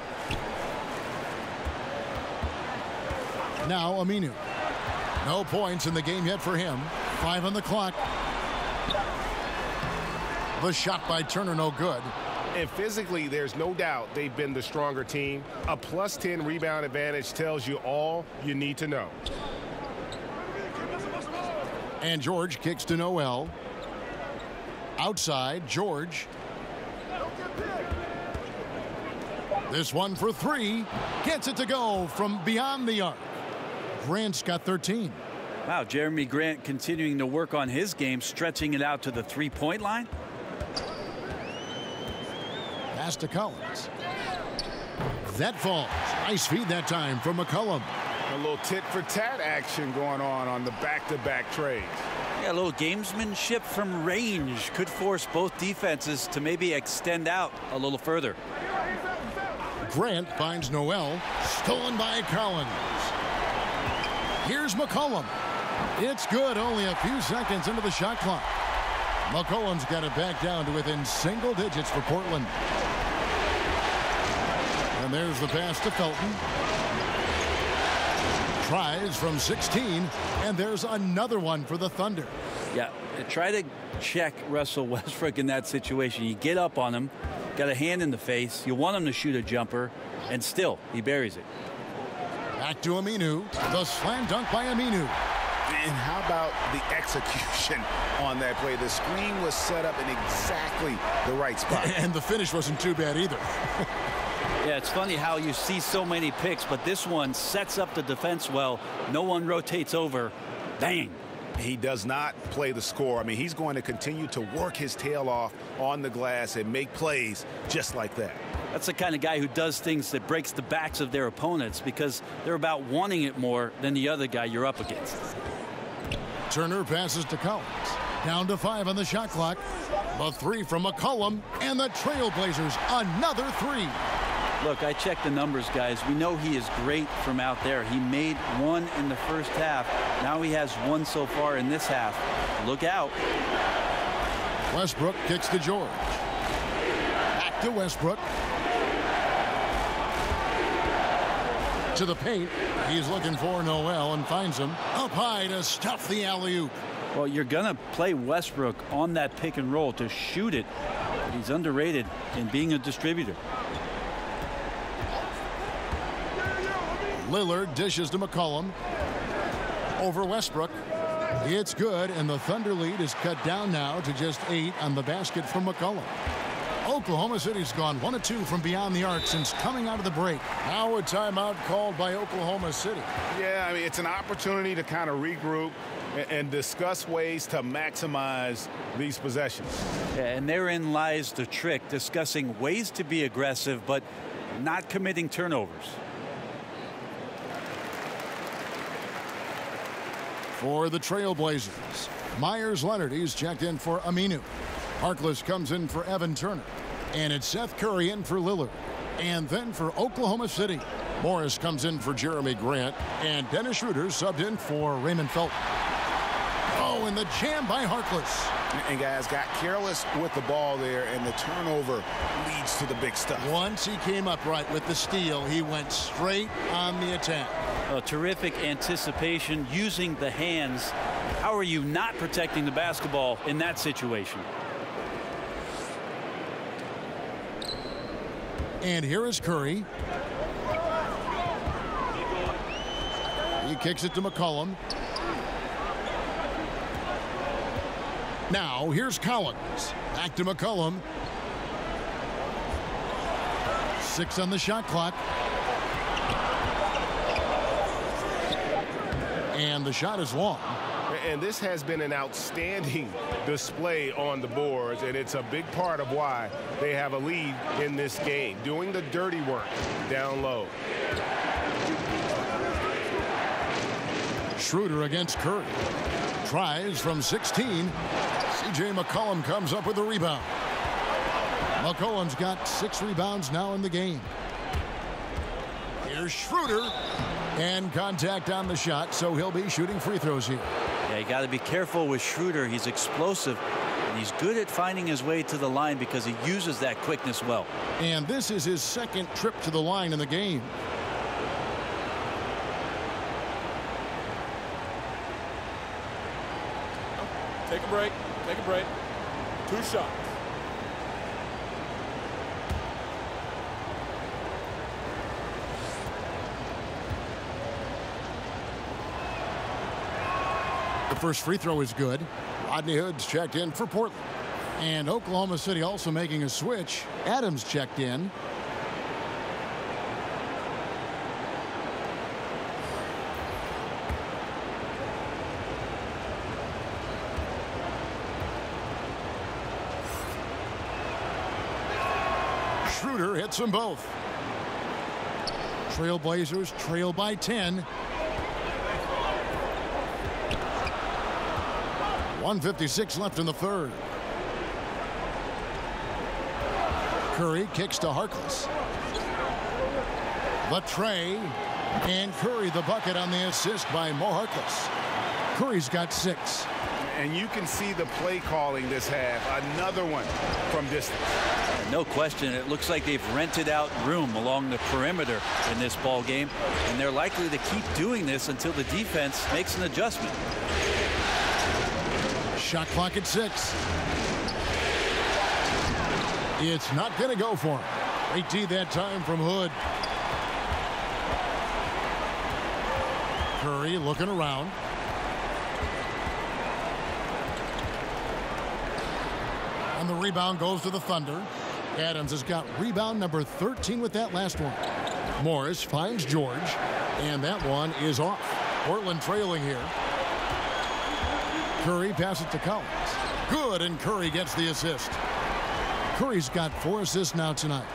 Now Aminu. No points in the game yet for him. 5 on the clock. The shot by Turner no good. And physically, there's no doubt they've been the stronger team. A +10 rebound advantage tells you all you need to know. And George kicks to Noel. Outside, George. This one for 3. Gets it to go from beyond the arc. Grant's got 13. Wow, Jeremy Grant continuing to work on his game, stretching it out to the 3-point line. Pass to Collins. That falls. Nice feed that time from McCollum. A little tit-for-tat action going on the back-to-back trades. Yeah, a little gamesmanship from range could force both defenses to maybe extend out a little further. Grant finds Noel. Stolen by Collins. Here's McCollum. It's good, only a few seconds into the shot clock. McCollum's got it back down to within single digits for Portland. And there's the pass to Felton. Tries from 16, and there's another one for the Thunder. Yeah, try to check Russell Westbrook in that situation. You get up on him, got a hand in the face, you want him to shoot a jumper, and still, he buries it. Back to Aminu. The slam dunk by Aminu. And how about the execution on that play? The screen was set up in exactly the right spot. And the finish wasn't too bad either. Yeah, it's funny how you see so many picks, but this one sets up the defense well. No one rotates over. Bang. He does not play the score. I mean, he's going to continue to work his tail off on the glass and make plays just like that. That's the kind of guy who does things that breaks the backs of their opponents because they're about wanting it more than the other guy you're up against. Turner passes to Collins. Down to 5 on the shot clock. The 3 from McCollum, and the Trailblazers another 3. Look, I checked the numbers, guys. We know he is great from out there. He made 1 in the first half. Now he has 1 so far in this half. Look out. Westbrook kicks to George. Back to Westbrook. To the paint. He's looking for Noel and finds him. Up high to stuff the alley-oop. Well, you're going to play Westbrook on that pick and roll to shoot it. He's underrated in being a distributor. Lillard dishes to McCollum. Over Westbrook. It's good, and the Thunder lead is cut down now to just 8 on the basket from McCollum. Oklahoma City's gone 1 of 2 from beyond the arc since coming out of the break. Now a timeout called by Oklahoma City. Yeah, I mean, it's an opportunity to kind of regroup and discuss ways to maximize these possessions. Yeah, and therein lies the trick, discussing ways to be aggressive, but not committing turnovers. For the Trailblazers, Myers Leonard, he's checked in for Aminu. Harkless comes in for Evan Turner. And it's Seth Curry in for Lillard. And then for Oklahoma City, Morris comes in for Jeremy Grant. And Dennis Schroeder subbed in for Raymond Felton. Oh, and the jam by Harkless. And guys got careless with the ball there, and the turnover leads to the big stuff. Once he came upright with the steal, he went straight on the attack. Terrific anticipation using the hands. How are you not protecting the basketball in that situation? And here is Curry. He kicks it to McCollum. Now here's Collins. Back to McCollum. 6 on the shot clock. And the shot is long. And this has been an outstanding display on the boards, and it's a big part of why they have a lead in this game, doing the dirty work down low. Schroeder against Curry. Tries from 16. C.J. McCollum comes up with a rebound. McCollum's got 6 rebounds now in the game. Here's Schroeder. And contact on the shot, so he'll be shooting free throws here. Yeah, you got to be careful with Schroeder. He's explosive, and he's good at finding his way to the line because he uses that quickness well. And this is his 2nd trip to the line in the game. Take a break. Take a break. 2 shots. The first free throw is good. Rodney Hood's checked in for Portland. And Oklahoma City also making a switch. Adams checked in. Schroeder hits them both. TrailBlazers trail by 10. 1:56 left in the third. Curry kicks to Harkless. The tray. And Curry the bucket on the assist by Mo Harkless. Curry's got 6. And you can see the play calling this half. Another one from distance. No question, it looks like they've rented out room along the perimeter in this ball game, and they're likely to keep doing this until the defense makes an adjustment. Shot clock at 6. It's not going to go for him. Great D that time from Hood. Curry looking around. And the rebound goes to the Thunder. Adams has got rebound number 13 with that last one. Morris finds George, and that one is off. Portland trailing here. Curry passes to Collins. Good, and Curry gets the assist. Curry's got 4 assists now tonight.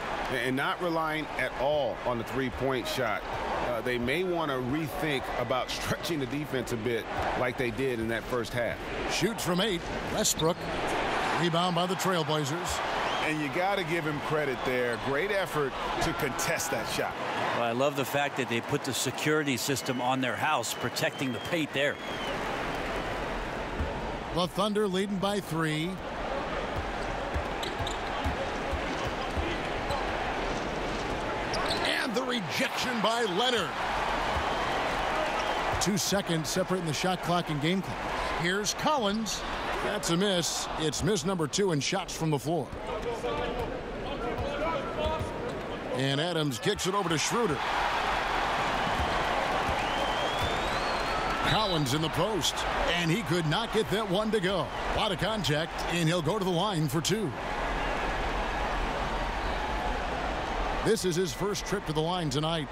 And not relying at all on the three-point shot. They may want to rethink about stretching the defense a bit like they did in that first half. Shoots from 8. Westbrook. Rebound by the TrailBlazers. And you got to give him credit there. Great effort to contest that shot. Well, I love the fact that they put the security system on their house, protecting the paint there. The Thunder leading by 3. And the rejection by Leonard. 2 seconds separating the shot clock and game clock. Here's Collins. That's a miss. It's miss number 2 in shots from the floor. And Adams kicks it over to Schroeder. Collins in the post, and he could not get that one to go. A lot of contact, and he'll go to the line for 2. This is his first trip to the line tonight.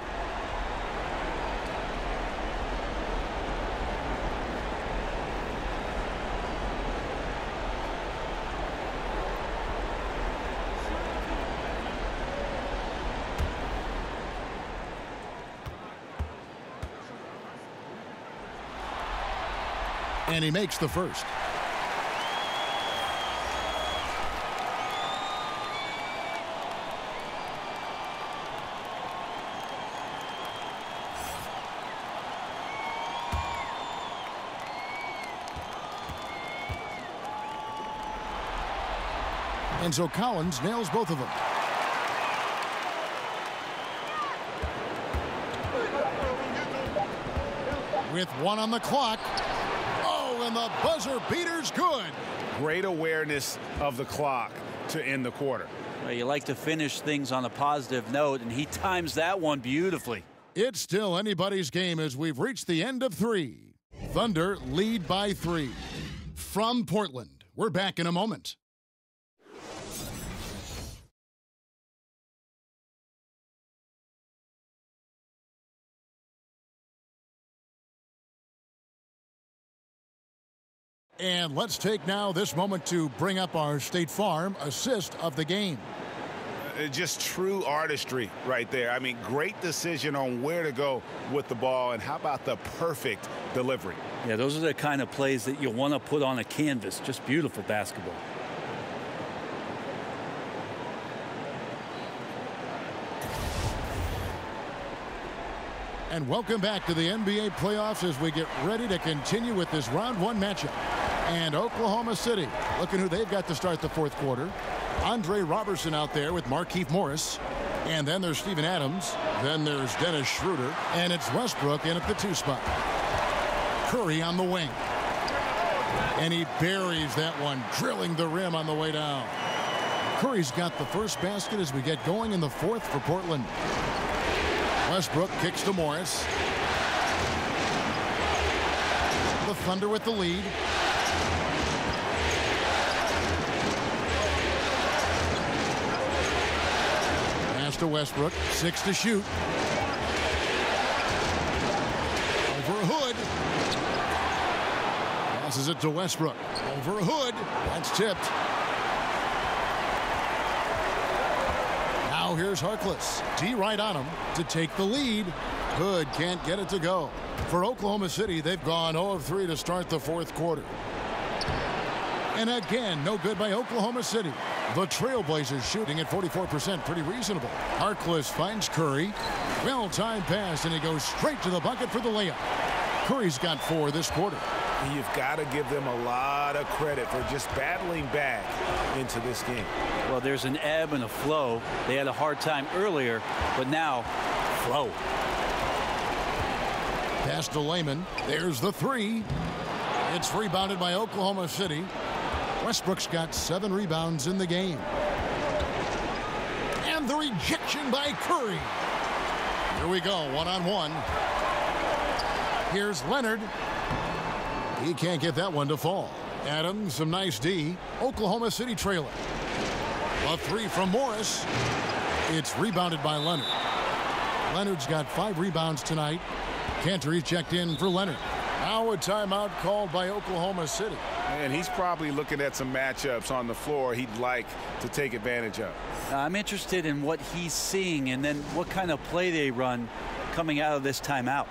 And he makes the first. And so Collins nails both of them. with 1 on the clock. Oh, and the buzzer beater's good. Great awareness of the clock to end the quarter. Well, you like to finish things on a positive note, and he times that one beautifully. It's still anybody's game as we've reached the end of 3. Thunder lead by 3. From Portland, we're back in a moment. And let's take now this moment to bring up our State Farm assist of the game. Just true artistry right there. I mean, great decision on where to go with the ball, and how about the perfect delivery? Yeah, those are the kind of plays that you want to put on a canvas. Just beautiful basketball. And welcome back to the NBA playoffs as we get ready to continue with this round 1 matchup. And Oklahoma City, looking who they've got to start the 4th quarter. Andre Robertson out there with Markieff Morris. And then there's Steven Adams. Then there's Dennis Schroeder. And it's Westbrook in at the 2 spot. Curry on the wing. And he buries that one, drilling the rim on the way down. Curry's got the first basket as we get going in the 4th for Portland. Westbrook kicks to Morris. The Thunder with the lead. Pass to Westbrook. 6 to shoot. Over Hood. Passes it to Westbrook. Over Hood. That's tipped. Now here's Harkless. D right on him to take the lead. Hood can't get it to go. For Oklahoma City, they've gone 0 of 3 to start the 4th quarter. And again, no good by Oklahoma City. The TrailBlazers shooting at 44%, pretty reasonable. Harkless finds Curry. Well-timed pass, and he goes straight to the bucket for the layup. Curry's got 4 this quarter. You've got to give them a lot of credit for just battling back into this game. Well, there's an ebb and a flow. They had a hard time earlier, but now, flow. Pass to Layman. There's the 3. It's rebounded by Oklahoma City. Westbrook's got 7 rebounds in the game. And the rejection by Curry. Here we go, 1-on-1. Here's Leonard. He can't get that one to fall. Adams, some nice D. Oklahoma City trailing. A 3 from Morris. It's rebounded by Leonard. Leonard's got 5 rebounds tonight. Cantor checked in for Leonard. Now a timeout called by Oklahoma City. And he's probably looking at some matchups on the floor he'd like to take advantage of. I'm interested in what he's seeing and then what kind of play they run coming out of this timeout.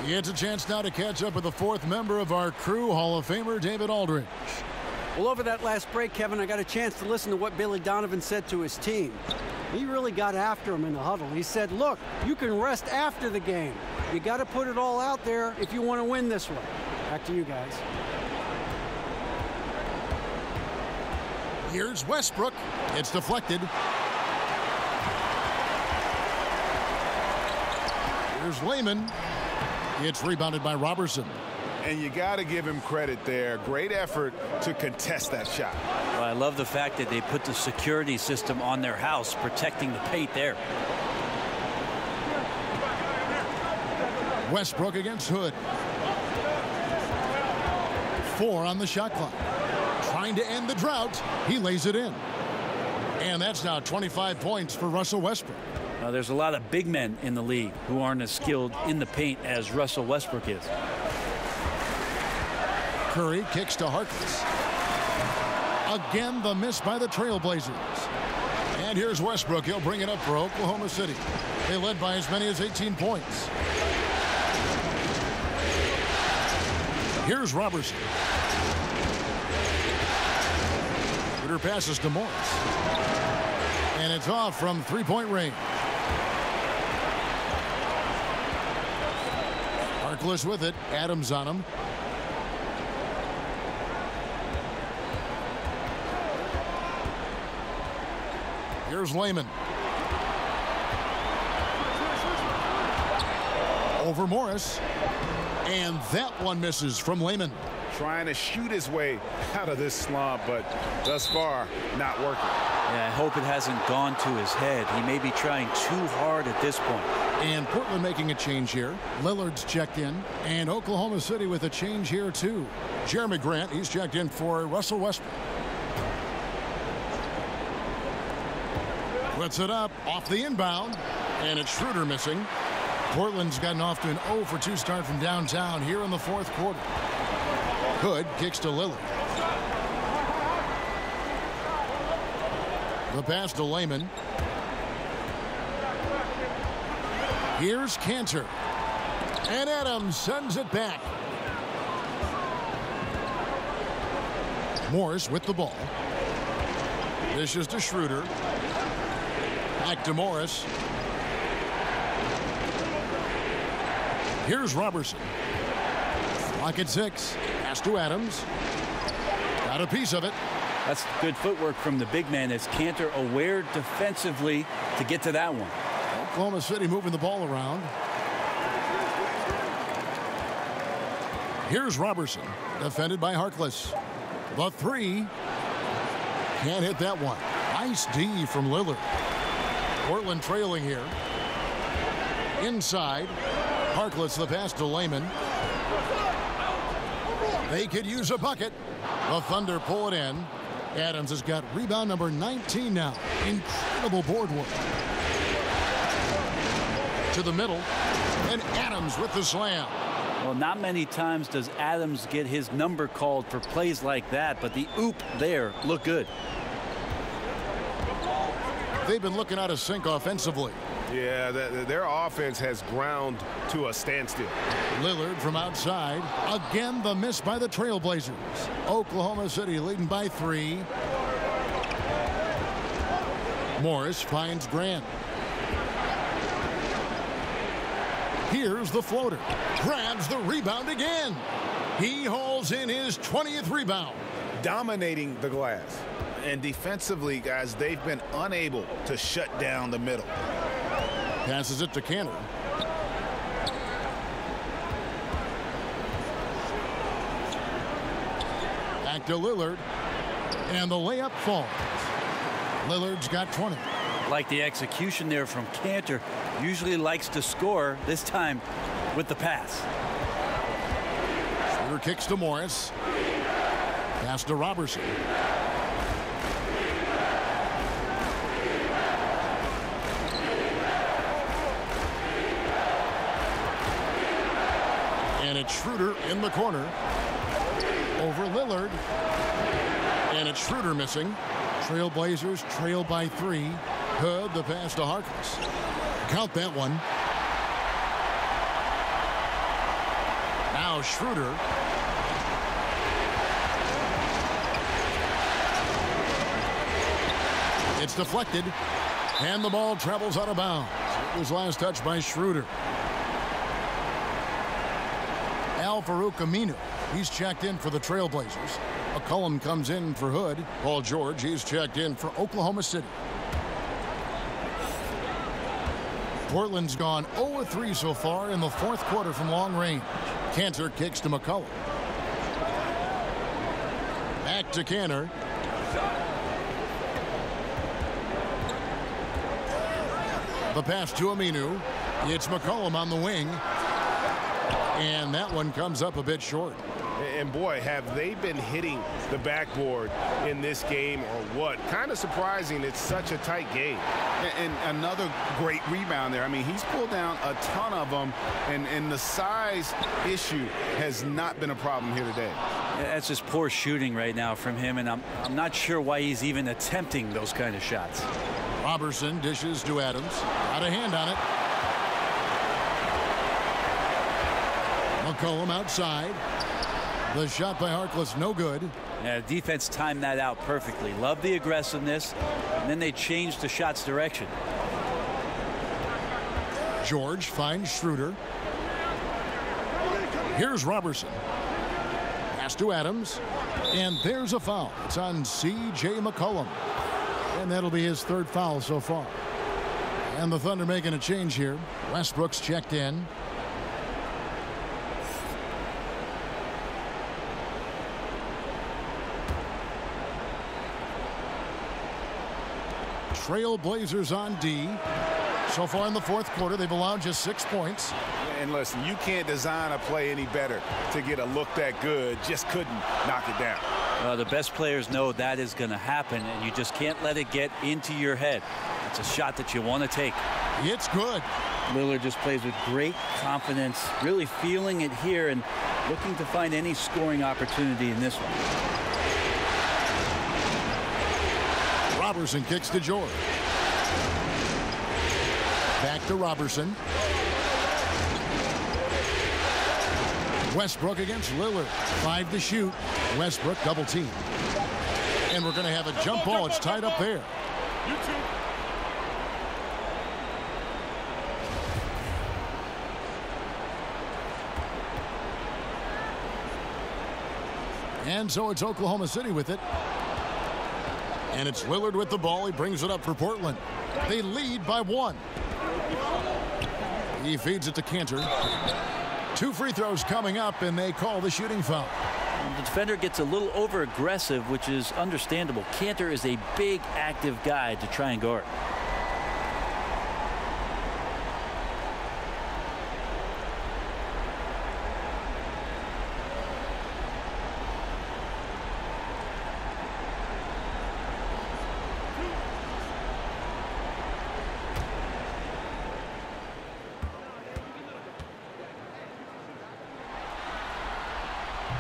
It's a chance now to catch up with the 4th member of our crew, Hall of Famer David Aldridge. Well, over that last break, Kevin, I got a chance to listen to what Billy Donovan said to his team. He really got after him in the huddle. He said, look, you can rest after the game. You got to put it all out there if you want to win this one. Back to you guys. Here's Westbrook. It's deflected. Here's Layman. It's rebounded by Robertson. And you got to give him credit there. Great effort to contest that shot. Well, I love the fact that they put the security system on their house, protecting the paint there. Westbrook against Hood. 4 on the shot clock. Trying to end the drought. He lays it in. And that's now 25 points for Russell Westbrook. There's a lot of big men in the league who aren't as skilled in the paint as Russell Westbrook is. Curry kicks to Harkless. Again, the miss by the TrailBlazers. And here's Westbrook. He'll bring it up for Oklahoma City. They led by as many as 18 points. Here's Robertson. Shooter passes to Morris. And it's off from 3-point range. Harkless with it. Adams on him. Here's Lehman. Over Morris. And that one misses from Lehman. Trying to shoot his way out of this slump, but thus far, not working. Yeah, I hope it hasn't gone to his head. He may be trying too hard at this point. And Portland making a change here. Lillard's checked in. And Oklahoma City with a change here, too. Jeremy Grant, he's checked in for Russell Westbrook. Puts it up off the inbound. And it's Schroeder missing. Portland's gotten off to an 0-for-2 start from downtown here in the fourth quarter. Hood kicks to Lillard. The pass to Lehman. Here's Cantor. And Adams sends it back. Morris with the ball. This is to Schroeder. Back to Morris. Here's Robertson. Clock at 6. Pass to Adams. Got a piece of it. That's good footwork from the big man as Cantor aware defensively to get to that one. Oklahoma City moving the ball around. Here's Robertson. Defended by Harkless. The 3. Can't hit that one. Nice D from Lillard. Portland trailing here. Inside. Harkless the pass to Lehman. They could use a bucket. The Thunder pull it in. Adams has got rebound number 19 now. Incredible board work. To the middle. And Adams with the slam. Well, not many times does Adams get his number called for plays like that, but the oop there looked good. They've been looking out of sync offensively. Yeah, their offense has ground to a standstill. Lillard from outside. Again, the miss by the Trailblazers. Oklahoma City leading by 3. Morris finds Grant. Here's the floater. Grabs the rebound again. He hauls in his 20th rebound. Dominating the glass. And defensively, guys, they've been unable to shut down the middle. Passes it to Cantor. Back to Lillard. And the layup falls. Lillard's got 20. Like the execution there from Cantor. Usually likes to score, this time with the pass. Schroeder kicks to Morris. Pass to Robertson. And it's Schroeder in the corner. Over Lillard. And it's Schroeder missing. Trailblazers trail by 3. Hood the pass to Harkless. Count that one. Now Schroeder. It's deflected. And the ball travels out of bounds. It was last touched by Schroeder. Al-Farouq Aminu. He's checked in for the Trailblazers. McCollum comes in for Hood. Paul George, he's checked in for Oklahoma City. Portland's gone 0-3 so far in the fourth quarter from long range. Cantor kicks to McCollum. Back to Cantor. The pass to Aminu. It's McCollum on the wing. And that one comes up a bit short. And boy, have they been hitting the backboard in this game or what? Kind of surprising it's such a tight game. And another great rebound there. I mean, he's pulled down a ton of them, and the size issue has not been a problem here today. Yeah, that's just poor shooting right now from him, and I'm not sure why he's even attempting those kind of shots. Robertson dishes to Adams. Got a hand on it. McCollum outside. The shot by Harkless, no good. Yeah, defense timed that out perfectly. Love the aggressiveness, and then they changed the shot's direction. George finds Schroeder. Here's Robertson. Pass to Adams. And there's a foul. It's on C.J. McCollum. And that'll be his third foul so far. And the Thunder making a change here. Westbrook's checked in. TrailBlazers on D. So far in the fourth quarter, they've allowed just 6 points. And listen, you can't design a play any better to get a look that good. Just couldn't knock it down. The best players know that is going to happen, and you just can't let it get into your head. It's a shot that you want to take. It's good. Lillard just plays with great confidence, really feeling it here and looking to find any scoring opportunity in this one. Robertson kicks to George. Back to Robertson. Westbrook against Lillard. 5 to shoot. Westbrook double team. And we're going to have a jump ball. It's tied up there. And so it's Oklahoma City with it. And it's Lillard with the ball. He brings it up for Portland. They lead by 1. He feeds it to Cantor. 2 free throws coming up, and they call the shooting foul. The defender gets a little over-aggressive, which is understandable. Cantor is a big, active guy to try and guard.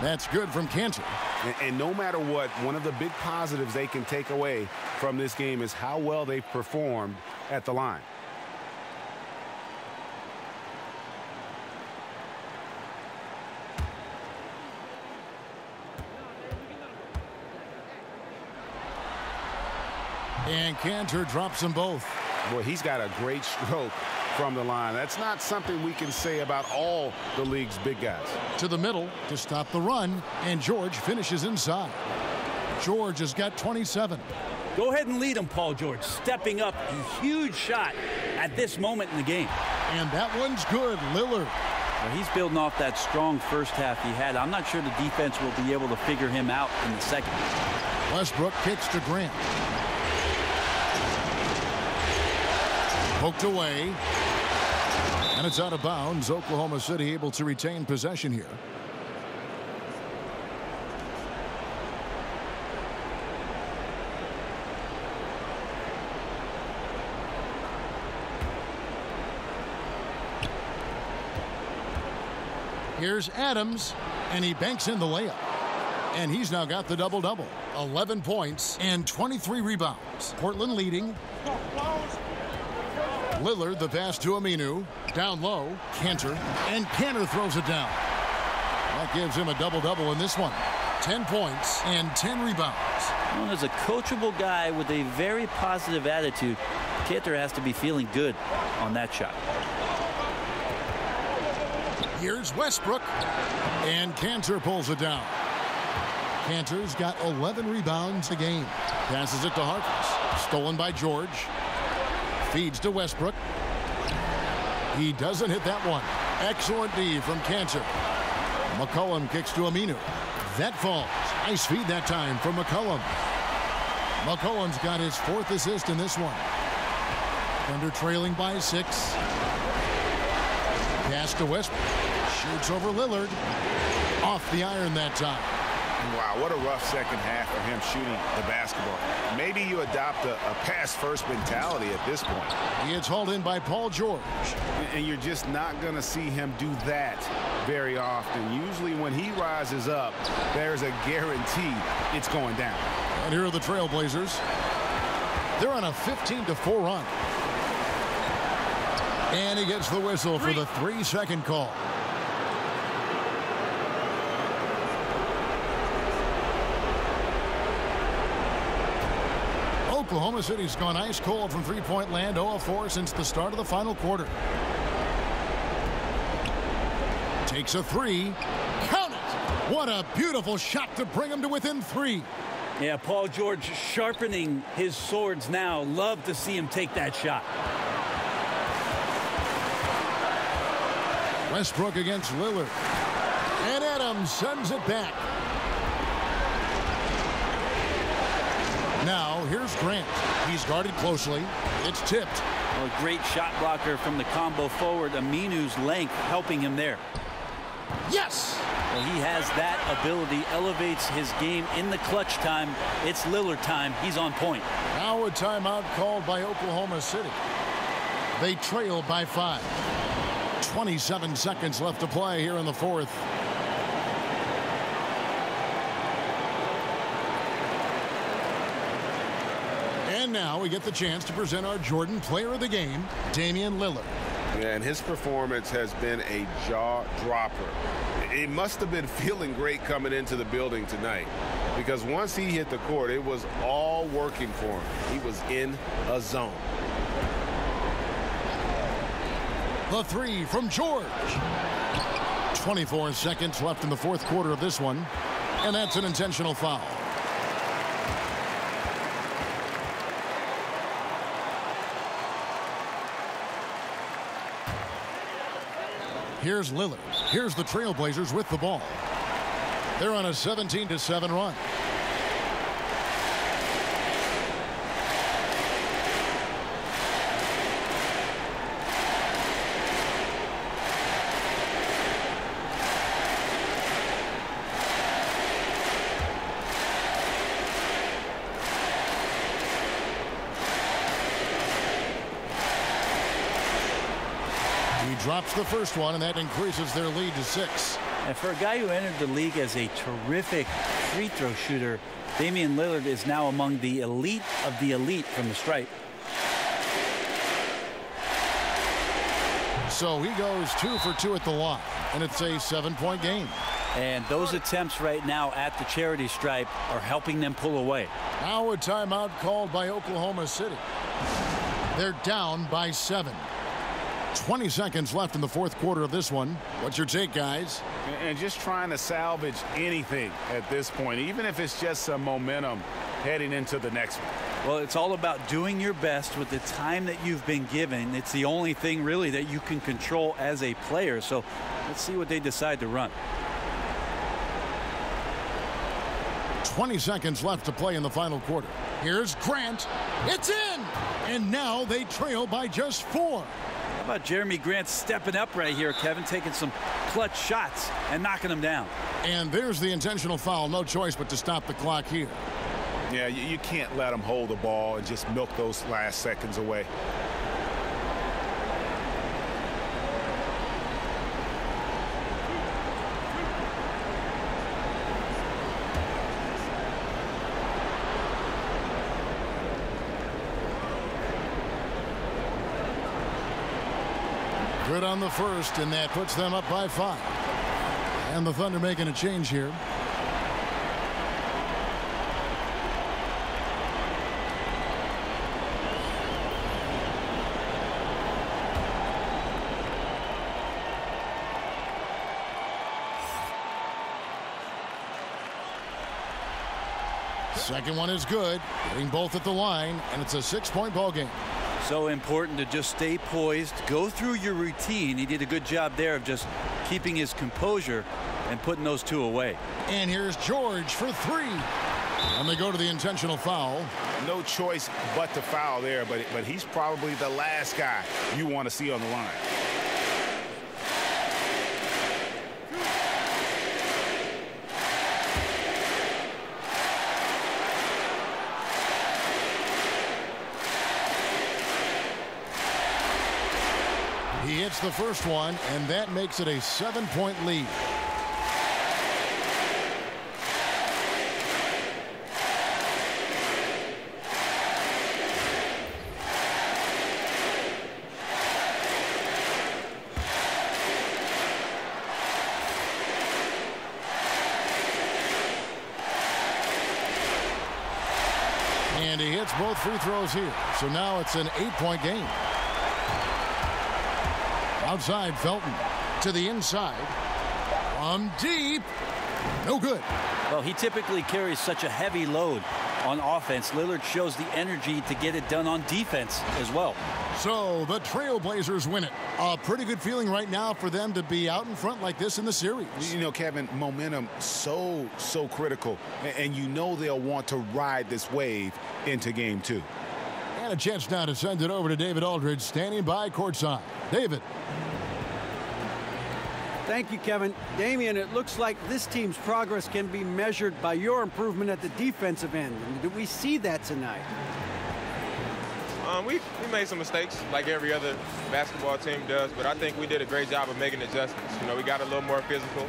That's good from Cantor. And no matter what, one of the big positives they can take away from this game is how well they've performed at the line. And Cantor drops them both. Boy, he's got a great stroke from the line. That's not something we can say about all the league's big guys. To the middle to stop the run, and George finishes inside. George has got 27. Go ahead and lead him, Paul George. Stepping up, a huge shot at this moment in the game. And that one's good, Lillard. Well, he's building off that strong first half he had. I'm not sure the defense will be able to figure him out in the second. Westbrook kicks to Grant. Poked away. And it's out of bounds. Oklahoma City able to retain possession here. Here's Adams, and he banks in the layup. And he's now got the double-double. 11 points and 23 rebounds. Portland leading. Lillard, the pass to Aminu. Down low, Cantor. And Cantor throws it down. That gives him a double-double in this one. 10 points and 10 rebounds. Well, as a coachable guy with a very positive attitude, Cantor has to be feeling good on that shot. Here's Westbrook. And Cantor pulls it down. Cantor's got 11 rebounds a game. Passes it to Harkless. Stolen by George. Feeds to Westbrook. He doesn't hit that one. Excellent D from Cantor. McCollum kicks to Aminu. That falls. Nice feed that time from McCollum. McCollum's got his 4th assist in this one. Thunder trailing by 6. Pass to Westbrook. Shoots over Lillard. Off the iron that time. Wow, what a rough second half for him shooting the basketball. Maybe you adopt a pass-first mentality at this point. He gets hauled in by Paul George. And you're just not going to see him do that very often. Usually when he rises up, there's a guarantee it's going down. And here are the TrailBlazers. They're on a 15-4 run. And he gets the whistle for the 3-second call. Oklahoma City's gone ice cold from three-point land, 0 of 4 since the start of the final quarter. Takes a 3. Count it! What a beautiful shot to bring him to within 3. Yeah, Paul George sharpening his swords now. Love to see him take that shot. Westbrook against Lillard. And Adams sends it back. Now, here's Grant. He's guarded closely. It's tipped. Well, a great shot blocker from the combo forward. Aminu's length helping him there. Yes! Well, he has that ability, elevates his game in the clutch time. It's Lillard time. He's on point. Now a timeout called by Oklahoma City. They trail by 5. 27 seconds left to play here in the fourth. And now we get the chance to present our Jordan Player of the Game, Damian Lillard. And his performance has been a jaw-dropper. He must have been feeling great coming into the building tonight, because once he hit the court, it was all working for him. He was in a zone. The three from George. 24 seconds left in the fourth quarter of this one, and that's an intentional foul. Here's Lillard. Here's the TrailBlazers with the ball. They're on a 17-7 run. Drops the first one, and that increases their lead to 6. And for a guy who entered the league as a terrific free throw shooter, Damian Lillard is now among the elite of the elite from the stripe. So he goes 2 for 2 at the line, and it's a 7-point game. And those attempts right now at the charity stripe are helping them pull away. Now a timeout called by Oklahoma City. They're down by 7. 20 seconds left in the fourth quarter of this one. What's your take, guys? And just trying to salvage anything at this point, even if it's just some momentum heading into the next one. Well, it's all about doing your best with the time that you've been given. It's the only thing really that you can control as a player. So let's see what they decide to run. 20 seconds left to play in the final quarter. Here's Grant. It's in! And now they trail by just 4. How about Jeremy Grant stepping up right here, Kevin, taking some clutch shots and knocking them down. And there's the intentional foul. No choice but to stop the clock here. Yeah, you can't let them hold the ball and just milk those last seconds away. Good on the first, and that puts them up by 5. And the Thunder making a change here. Second one is good, hitting both at the line, and it's a 6-point ball game. So important to just stay poised, go through your routine. He did a good job there of just keeping his composure and putting those 2 away. And here's George for 3. And they go to the intentional foul. No choice but to foul there, but he's probably the last guy you want to see on the line. He hits the first one, and that makes it a 7-point lead. And he hits both free throws here. So now it's an 8-point game. Outside, Felton to the inside. From deep. No good. Well, he typically carries such a heavy load on offense. Lillard shows the energy to get it done on defense as well. So the TrailBlazers win it. A pretty good feeling right now for them to be out in front like this in the series. You know, Kevin, momentum so critical. And you know they'll want to ride this wave into game 2. And a chance now to send it over to David Aldridge, standing by courtside. David. Thank you, Kevin. Damian, it looks like this team's progress can be measured by your improvement at the defensive end. Did we see that tonight? We made some mistakes like every other basketball team does, but I think we did a great job of making adjustments. You know, we got a little more physical.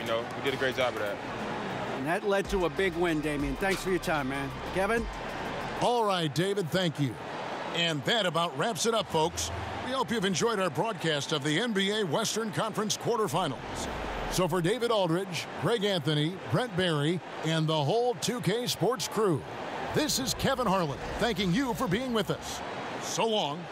You know, we did a great job of that. And that led to a big win, Damian. Thanks for your time, man. Kevin? All right, David, thank you. And that about wraps it up, folks. We hope you've enjoyed our broadcast of the NBA Western Conference quarterfinals. So for David Aldridge, Greg Anthony, Brent Barry, and the whole 2K Sports crew, this is Kevin Harlan thanking you for being with us. So long.